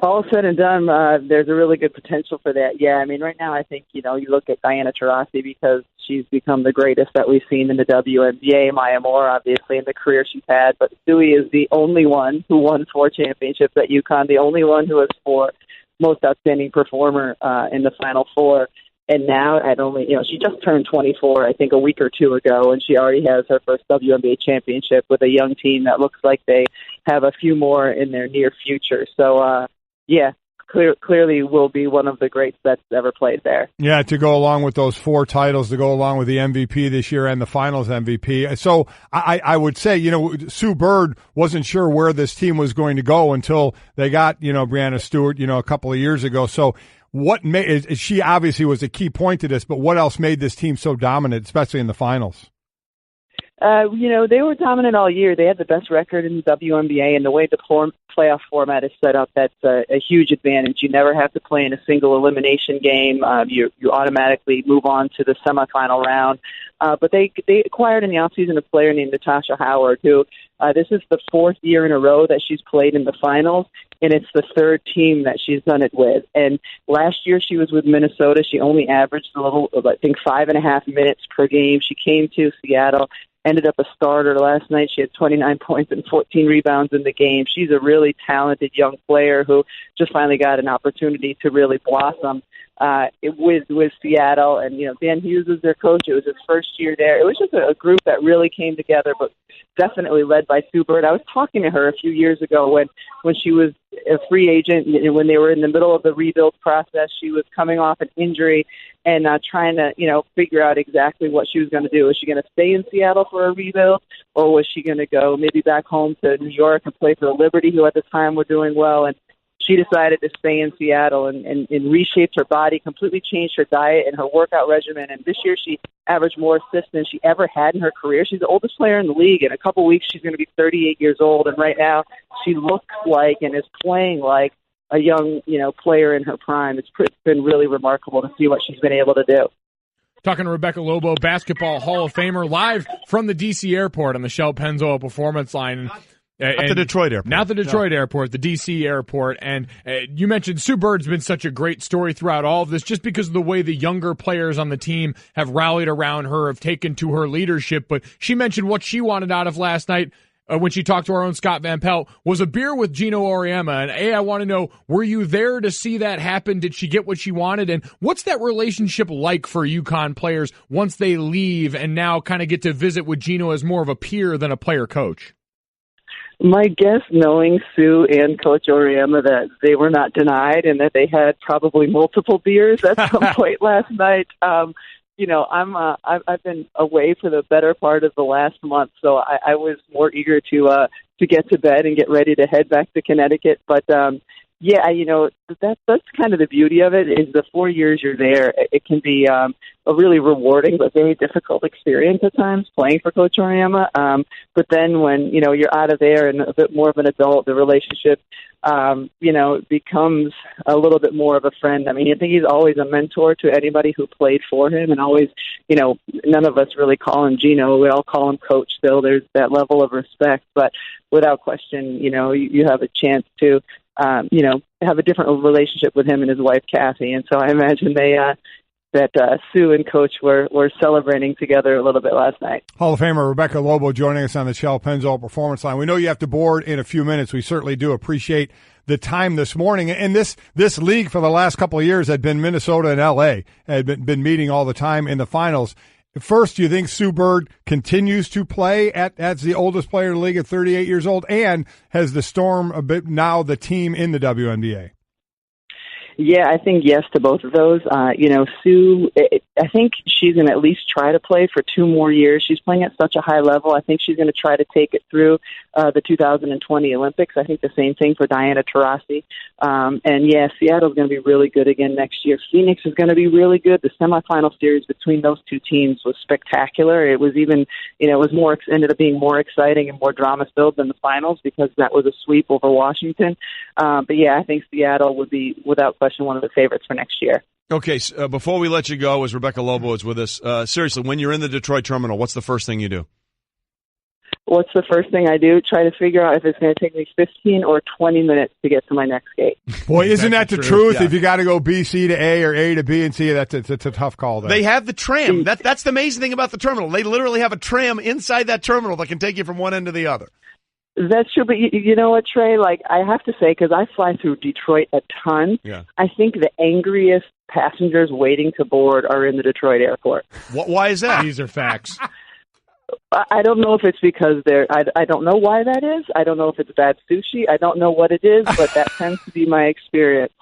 Speaker 13: All said and done, there's a really good potential for that. Yeah, I mean, right now I think, you look at Diana Taurasi because she's become the greatest that we've seen in the WNBA. Maya Moore, obviously, in the career she's had. But Suey is the only one who won 4 championships at UConn, the only one who was 4 most outstanding performer in the Final Four. And now at only, she just turned 24, I think, a week or 2 ago, and she already has her first WNBA championship with a young team that looks like they have a few more in their near future. So, clearly will be one of the greats that's ever played there.
Speaker 1: Yeah, to go along with those 4 titles, to go along with the MVP this year and the Finals MVP. So I would say, Sue Bird wasn't sure where this team was going to go until they got, Breanna Stewart, a couple of years ago. So what made, she obviously was a key point to this, but what else made this team so dominant, especially in the finals?
Speaker 13: They were dominant all year. They had the best record in the WNBA, and the way the playoff format is set up, that's a huge advantage. You never have to play in a single elimination game. You automatically move on to the semifinal round. But they acquired in the offseason a player named Natasha Howard, who this is the 4th year in a row that she's played in the finals, and it's the 3rd team that she's done it with. And last year she was with Minnesota. She only averaged 5.5 minutes per game. She came to Seattle, ended up a starter last night. She had 29 points and 14 rebounds in the game. She's a really talented young player who just finally got an opportunity to really blossom with Seattle. And, Dan Hughes was their coach. It was his first year there. It was just a group that really came together, but definitely led by Sue Bird. I was talking to her a few years ago when she was a free agent, and when they were in the middle of the rebuild process. She was coming off an injury and trying to, figure out exactly what she was going to do. Was she going to stay in Seattle for a rebuild, or was she going to go maybe back home to New York and play for the Liberty, who at the time were doing well? And she decided to stay in Seattle and reshaped her body, completely changed her diet and her workout regimen. And this year she averaged more assists than she ever had in her career. She's the oldest player in the league. In a couple weeks, she's going to be 38 years old. And right now she looks like and is playing like a young, player in her prime. It's been really remarkable to see what she's been able to do.
Speaker 4: Talking to Rebecca Lobo, Basketball Hall of Famer, live from the D.C. airport on the Shell Pennzoil Performance Line.
Speaker 2: Not the Detroit airport.
Speaker 4: Not the Detroit airport, the D.C. airport. And you mentioned Sue Bird's been such a great story throughout all of this just because of the way the younger players on the team have rallied around her, have taken to her leadership. But she mentioned what she wanted out of last night when she talked to our own Scott Van Pelt was a beer with Geno Auriemma. And, I want to know, were you there to see that happen? Did she get what she wanted? And what's that relationship like for UConn players once they leave and now kind of get to visit with Geno as more of a peer than a player-coach?
Speaker 13: My guess, knowing Sue and Coach Auriemma, that they were not denied and that they had probably multiple beers at some point last night. I've been away for the better part of the last month, so I was more eager to get to bed and get ready to head back to Connecticut. But that's kind of the beauty of it, is the 4 years you're there. It can be a really rewarding but very difficult experience at times playing for Coach Auriemma. But then when, you're out of there and a bit more of an adult, the relationship, becomes a little bit more of a friend. I mean, I think he's always a mentor to anybody who played for him, and always, none of us really call him Geno. We all call him Coach still. There's that level of respect, but without question, you have a chance to have a different relationship with him and his wife, Kathy. And so I imagine that Sue and Coach were celebrating together a little bit last night.
Speaker 1: Hall of Famer Rebecca Lobo joining us on the Shell Pennzoil Performance Line. We know you have to board in a few minutes. We certainly do appreciate the time this morning. And this league for the last couple of years had been Minnesota and L.A. had been meeting all the time in the finals. First, do you think Sue Bird continues to play as the oldest player in the league at 38 years old? And has the Storm now the team in the WNBA?
Speaker 13: Yeah, I think yes to both of those. Sue, I think she's going to at least try to play for 2 more years. She's playing at such a high level. I think she's going to try to take it through the 2020 Olympics. I think the same thing for Diana Taurasi. Seattle's going to be really good again next year. Phoenix is going to be really good. The semifinal series between those 2 teams was spectacular. It was even, ended up being more exciting and more drama-filled than the finals because that was a sweep over Washington. I think Seattle would be, without question, one of the favorites for next year.
Speaker 2: Okay, before we let you go, as Rebecca Lobo is with us, seriously, when you're in the Detroit terminal, what's the first thing you do?
Speaker 13: What's the first thing I do? Try to figure out if it's going to take me 15 or 20 minutes to get to my next gate.
Speaker 1: Boy, isn't that the truth? Yeah. If you got to go B, C to A or A to B and C, it's a tough call there.
Speaker 2: They have the tram. That's the amazing thing about the terminal. They literally have a tram inside that terminal that can take you from one end to the other.
Speaker 13: That's true, but you know what, Trey? Like, I have to say, because I fly through Detroit a ton, I think the angriest passengers waiting to board are in the Detroit airport.
Speaker 2: Why is that?
Speaker 4: These are facts.
Speaker 13: I don't know if it's because I don't know why that is. I don't know if it's bad sushi. I don't know what it is, but that tends to be my experience.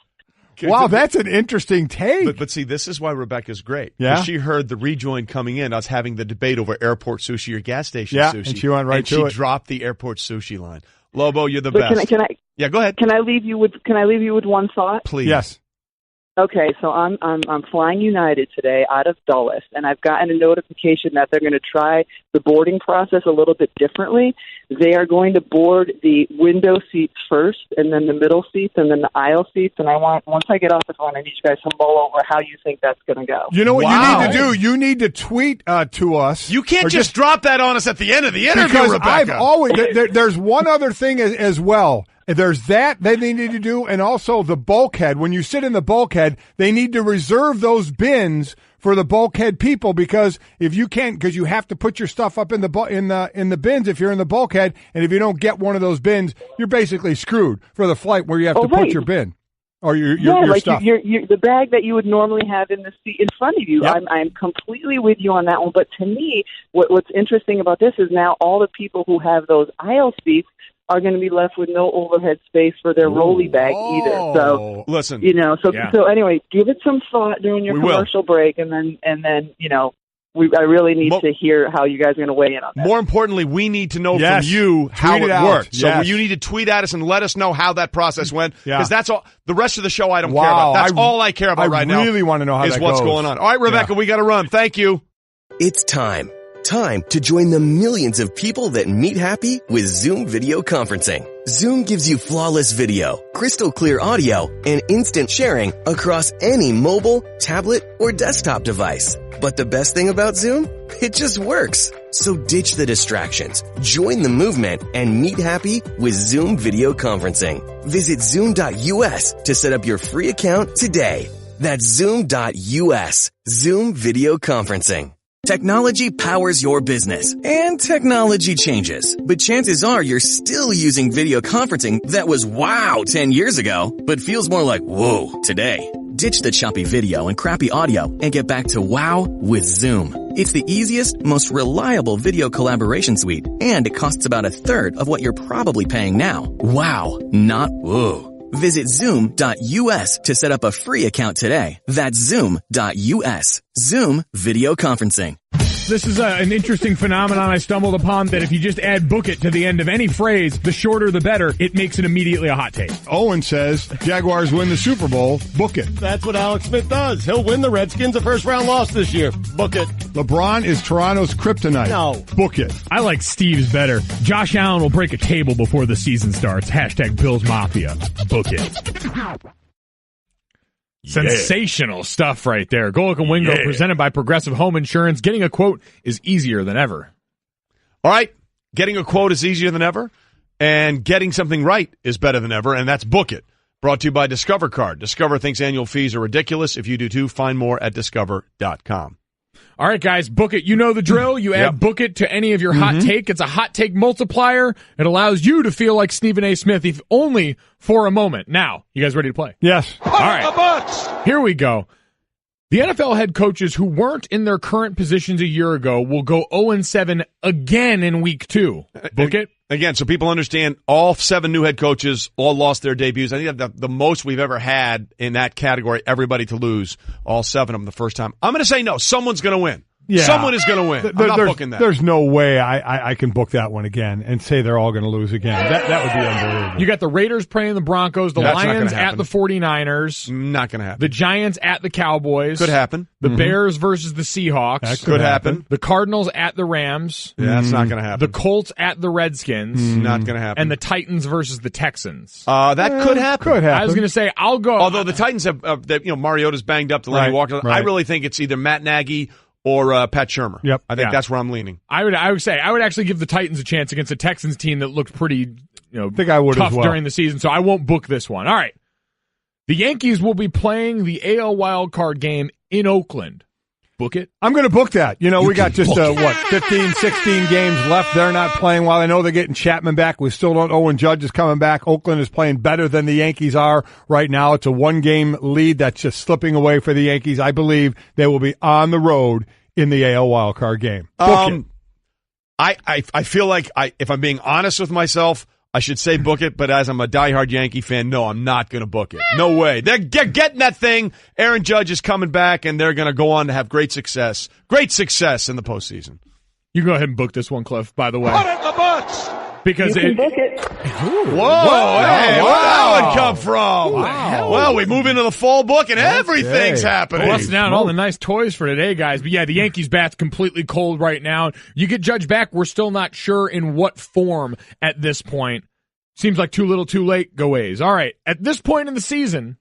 Speaker 1: Wow, that's an interesting take.
Speaker 2: But see, this is why Rebecca's great.
Speaker 1: Yeah.
Speaker 2: She heard the rejoin coming in, us having the debate over airport sushi or gas station sushi.
Speaker 1: And she went right to it.
Speaker 2: She dropped the airport sushi line. Lobo, you're the best.
Speaker 13: Can I?
Speaker 2: Yeah, go ahead.
Speaker 13: Can I leave you with one thought?
Speaker 2: Please.
Speaker 1: Yes.
Speaker 13: Okay, so I'm flying United today out of Dulles, and I've gotten a notification that they're going to try the boarding process a little bit differently. They are going to board the window seats first, and then the middle seats, and then the aisle seats. And once I get off the phone, I need you guys to mull over how you think that's going to go.
Speaker 1: You know what you need to do? You need to tweet to us.
Speaker 2: You can't just drop that on us at the end of the interview,
Speaker 1: because
Speaker 2: Rebecca.
Speaker 1: I've always there's one other thing as well. There's that they need to do, and also the bulkhead. When you sit in the bulkhead, they need to reserve those bins for the bulkhead people, because if you can't, because you have to put your stuff up in the bins if you're in the bulkhead, and if you don't get one of those bins, you're basically screwed for the flight where you have to put your bin or your stuff.
Speaker 13: The bag that you would normally have in the seat in front of you. Yep. I'm completely with you on that one. But to me, what's interesting about this is now all the people who have those aisle seats are going to be left with no overhead space for their rolly bag either. So
Speaker 2: listen,
Speaker 13: so anyway, give it some thought during your commercial break, and then I really need to hear how you guys are going to weigh in on that.
Speaker 2: More importantly, we need to know from you how it worked. So you need to tweet at us and let us know how that process went, because that's all. The rest of the show I don't care about. That's all I care about right now.
Speaker 1: I really want to know how
Speaker 2: is
Speaker 1: that
Speaker 2: what's
Speaker 1: goes.
Speaker 2: going on. All right, Rebecca, we got to run. Thank you.
Speaker 9: It's time to join the millions of people that meet happy with Zoom video conferencing. Zoom gives you flawless video, crystal clear audio, and instant sharing across any mobile, tablet, or desktop device. But the best thing about Zoom? It just works. So ditch the distractions, join the movement, and meet happy with Zoom video conferencing. Visit Zoom.us to set up your free account today. That's Zoom.us. Zoom video conferencing. Technology powers your business, and technology changes. But chances are you're still using video conferencing that was wow 10 years ago, but feels more like whoa today. Ditch the choppy video and crappy audio and get back to wow with Zoom. It's the easiest, most reliable video collaboration suite, and it costs about a third of what you're probably paying now. Wow, not whoa. Visit Zoom.us to set up a free account today. That's Zoom.us. Zoom video conferencing.
Speaker 4: This is an interesting phenomenon I stumbled upon, that if you just add book it to the end of any phrase, the shorter the better, it makes it immediately a hot take.
Speaker 1: Owen says, Jaguars win the Super Bowl, book it.
Speaker 14: That's what Alex Smith does. He'll win the Redskins a first-round loss this year. Book it.
Speaker 1: LeBron is Toronto's kryptonite.
Speaker 14: No.
Speaker 1: Book it.
Speaker 4: I like Steve's better. Josh Allen will break a table before the season starts. Hashtag Bills Mafia. Book it. Sensational stuff right there. Golic and Wingo, presented by Progressive Home Insurance. Getting a quote is easier than ever.
Speaker 2: All right. Getting a quote is easier than ever, and getting something right is better than ever, and that's Book It. Brought to you by Discover Card. Discover thinks annual fees are ridiculous. If you do too, find more at discover.com.
Speaker 4: All right, guys, book it. You know the drill. You add book it to any of your hot take. It's a hot take multiplier. It allows you to feel like Stephen A. Smith, if only for a moment. Now, you guys ready to play?
Speaker 1: Yes.
Speaker 4: All right. Here we go. The NFL head coaches who weren't in their current positions a year ago will go 0-7 again in week 2. Book it.
Speaker 2: Again, so people understand, all 7 new head coaches all lost their debuts. I think the most we've ever had in that category, everybody to lose, all 7 of them the first time. I'm going to say no. Someone's going to win.
Speaker 1: Yeah.
Speaker 2: Someone is going to win. I'm not booking that.
Speaker 1: There's no way I can book that one again and say they're all going to lose again. That would be unbelievable.
Speaker 4: You got the Raiders playing the Broncos, the Lions at the 49ers.
Speaker 2: Not going to happen.
Speaker 4: The Giants at the Cowboys.
Speaker 2: Could happen.
Speaker 4: The Bears versus the Seahawks.
Speaker 1: That could happen.
Speaker 4: The Cardinals at the Rams.
Speaker 2: Yeah, that's not going to happen.
Speaker 4: The Colts at the Redskins.
Speaker 2: Not going to happen.
Speaker 4: And the Titans versus the Texans.
Speaker 2: That could happen.
Speaker 1: Could happen.
Speaker 4: I was going to say, I'll go.
Speaker 2: Although the Titans have, Mariota's banged up to Lenny Walker.
Speaker 1: Right.
Speaker 2: I really think it's either Matt Nagy or Pat Shermer.
Speaker 1: Yep.
Speaker 2: I think that's where I'm leaning.
Speaker 4: I would say I would actually give the Titans a chance against a Texans team that looked pretty,
Speaker 1: think I would
Speaker 4: tough
Speaker 1: as well.
Speaker 4: during the season. So I won't book this one. All right. The Yankees will be playing the AL wild card game in Oakland. Book it.
Speaker 1: I'm going to book that. We got just 15, 16 games left. They're not playing well. I know they're getting Chapman back. We still don't know when Judge is coming back. Oakland is playing better than the Yankees are right now. It's a 1-game lead that's just slipping away for the Yankees. I believe they will be on the road in the AL wildcard game. Book it.
Speaker 2: I feel like if I'm being honest with myself, I should say book it, but as I'm a diehard Yankee fan, no, I'm not going to book it. No way. They're getting that thing. Aaron Judge is coming back, and they're going to go on to have great success in the postseason.
Speaker 4: You go ahead and book this one, Cliff, by the way.
Speaker 14: Put it in the books.
Speaker 4: Because
Speaker 13: you can book it.
Speaker 2: Whoa, hey, where'd that one come from?
Speaker 4: Wow.
Speaker 2: Well, we move into the fall book, and everything's happening.
Speaker 4: Busting out all the nice toys for today, guys. But yeah, the Yankees' bat's completely cold right now. You get Judge back, we're still not sure in what form at this point. Seems like too little too late, go A's. All right, at this point in the season,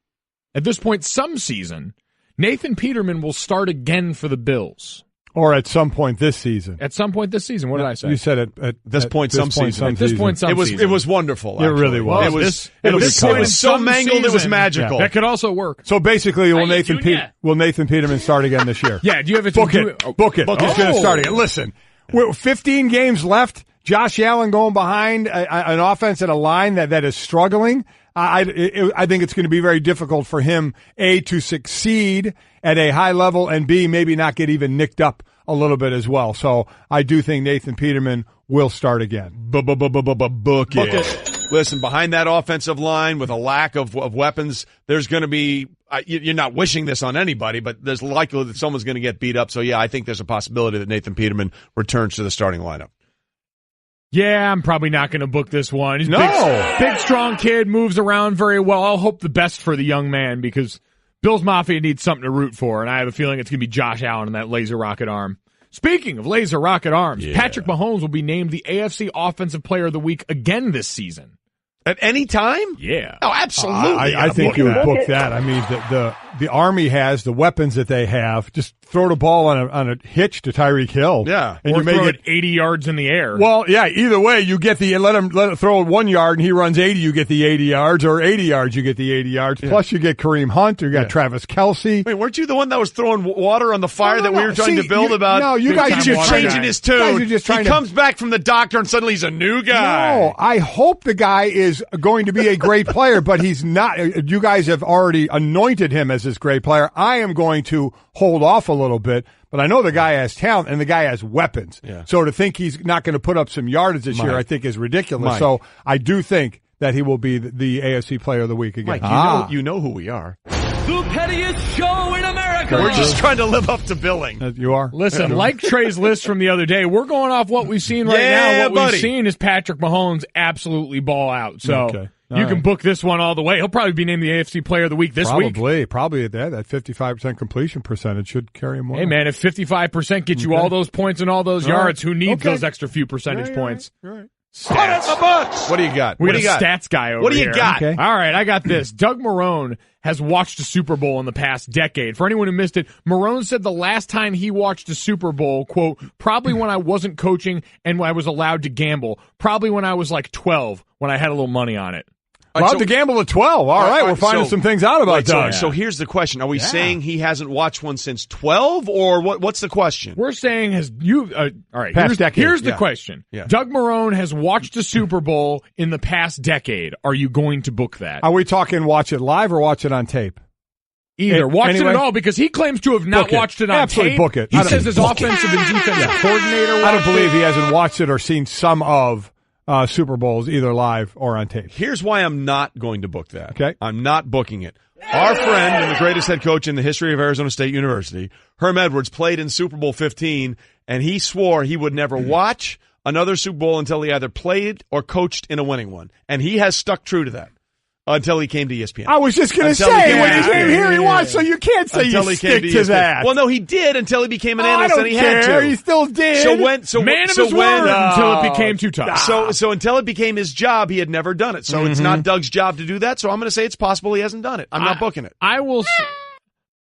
Speaker 4: some season, Nathan Peterman will start again for the Bills.
Speaker 1: Or at some point this season.
Speaker 4: At some point this season. What did I say?
Speaker 1: You said at
Speaker 2: this point some season.
Speaker 4: At this point some season.
Speaker 2: It was wonderful. Actually.
Speaker 1: It really was.
Speaker 2: It was so mangled. It was magical.
Speaker 4: That could also work.
Speaker 1: So basically, will Nathan Peterman start again this year?
Speaker 4: Yeah. Do you have
Speaker 1: book it? He's going to start again. Listen, we're 15 games left. Josh Allen going behind an offense and a line that is struggling. I think it's going to be very difficult for him, A, to succeed at a high level, and B, maybe not get even nicked up a little bit as well. So I do think Nathan Peterman will start again.
Speaker 2: Book it. Listen, behind that offensive line with a lack of weapons, there's going to be you're not wishing this on anybody, but there's likely that someone's going to get beat up. So, yeah, I think there's a possibility that Nathan Peterman returns to the starting lineup.
Speaker 4: Yeah, I'm probably not going to book this one. He's
Speaker 1: no.
Speaker 4: Big, strong kid, moves around very well. I'll hope the best for the young man because Bills Mafia needs something to root for, and I have a feeling it's going to be Josh Allen and that laser rocket arm. Speaking of laser rocket arms, Patrick Mahomes will be named the AFC Offensive Player of the Week again this season.
Speaker 2: At any time?
Speaker 4: Yeah.
Speaker 2: Oh, absolutely.
Speaker 1: I think you would book that. I mean, the Army has the weapons that they have. Just throw the ball on a hitch to Tyreek Hill.
Speaker 2: Yeah.
Speaker 4: And you may get 80 yards in the air.
Speaker 1: Well, yeah, either way, you get let him throw 1 yard and he runs 80, you get the 80 yards, or 80 yards, you get the 80 yards. Yeah. Plus you get Kareem Hunt, you got Travis Kelce.
Speaker 2: Wait, weren't you the one that was throwing water on the fire that we were trying to build about?
Speaker 1: No, you guys
Speaker 2: are just changing his tune. He comes back from the doctor and suddenly he's a new guy.
Speaker 1: No, I hope the guy is going to be a great player, but he's not. You guys have already anointed him as this great player. I am going to hold off a little bit, but I know the guy has talent and the guy has weapons. Yeah. So to think he's not going to put up some yardage this year, I think is ridiculous. So I do think that he will be the AFC Player of the Week again.
Speaker 2: Mike, you know who we are.
Speaker 15: The pettiest show in America.
Speaker 2: We're just trying to live up to billing.
Speaker 1: You are?
Speaker 4: Listen, like Trey's list from the other day, we're going off what we've seen right now. What we've seen is Patrick Mahomes absolutely ball out. So you can book this one all the way. He'll probably be named the AFC Player of the Week this week.
Speaker 1: Probably that 55% completion percentage should carry him more.
Speaker 4: Hey, man, if 55% gets you all those points and all those yards, who needs those extra few percentage points?
Speaker 1: Right.
Speaker 4: Stats.
Speaker 2: What do you got?
Speaker 4: We got a stats guy over here.
Speaker 2: What do you got?
Speaker 4: Okay. All right, I got this. Doug Marrone has watched a Super Bowl in the past decade. For anyone who missed it, Marrone said the last time he watched a Super Bowl, quote, probably when I wasn't coaching and I was allowed to gamble. Probably when I was like 12 when I had a little money on it.
Speaker 1: Allowed to gamble at 12. All right, we're finding some things out about Doug.
Speaker 2: So here's the question. Are we saying he hasn't watched one since 12, or what's the question?
Speaker 4: We're saying all right, here's the question.
Speaker 2: Yeah.
Speaker 4: Doug Marrone has watched a Super Bowl in the past decade. Are you going to book that?
Speaker 1: Are we talking watch it live or watch it on tape?
Speaker 4: either. Watched it at all because he claims to have not watched it on
Speaker 1: Absolutely
Speaker 4: tape.
Speaker 1: book it.
Speaker 4: He says his offensive and defensive coordinator watched it.
Speaker 1: I don't believe he hasn't watched it or seen some of Super Bowls either live or on tape.
Speaker 2: Here's why I'm not going to book that.
Speaker 1: Okay.
Speaker 2: I'm not booking it. Our friend and the greatest head coach in the history of Arizona State University, Herm Edwards, played in Super Bowl 15, and he swore he would never watch another Super Bowl until he either played or coached in a winning one. And he has stuck true to that until he came to ESPN.
Speaker 1: I was just going to say, when he came here, he was, so you can't say you stick to that.
Speaker 2: Well, no, he did until he became an analyst, and he had to.
Speaker 1: He still did.
Speaker 4: Man of his word until it became too tough.
Speaker 2: So until it became his job, he had never done it. So it's not Doug's job to do that, so I'm going to say it's possible he hasn't done it. I'm not booking it.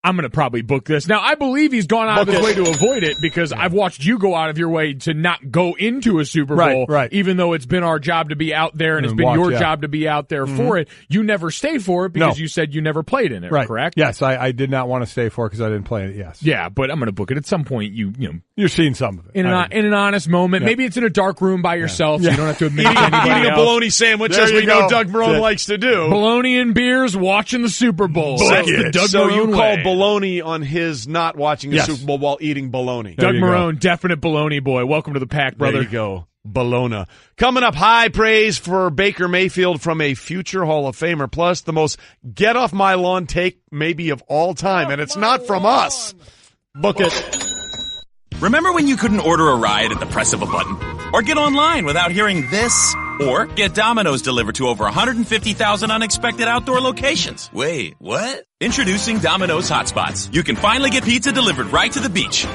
Speaker 4: I'm going to probably book this. Now, I believe he's gone out of his way to avoid it because I've watched you go out of your way to not go into a Super Bowl, even though it's been our job to be out there and it's been your job to be out there for it. You never stay for it because you said you never played in it, correct?
Speaker 1: Yes, I did not want to stay for it because I didn't play in it, yes.
Speaker 4: Yeah, but I'm going to book it at some point.
Speaker 1: You're seeing some of it.
Speaker 4: In an honest moment. Maybe it's in a dark room by yourself so you don't have to admit to anybody
Speaker 2: eating a bologna sandwich, as we know Doug Marone likes to do.
Speaker 4: Bologna and beers, watching the Super Bowl.
Speaker 2: That's
Speaker 4: the Doug
Speaker 2: so
Speaker 4: Marone
Speaker 2: you call
Speaker 4: way.
Speaker 2: bologna on his not watching the Super Bowl while eating bologna.
Speaker 4: Doug Marone, definite bologna boy. Welcome to the pack, brother.
Speaker 2: There you go. Bologna. Coming up, high praise for Baker Mayfield from a future Hall of Famer, plus the most get off my lawn take maybe of all time, and it's not from us.
Speaker 14: Book it.
Speaker 11: Remember when you couldn't order a ride at the press of a button? Or get online without hearing this? Or get Domino's delivered to over 150,000 unexpected outdoor locations? Wait, what? Introducing Domino's Hotspots. You can finally get pizza delivered right to the beach.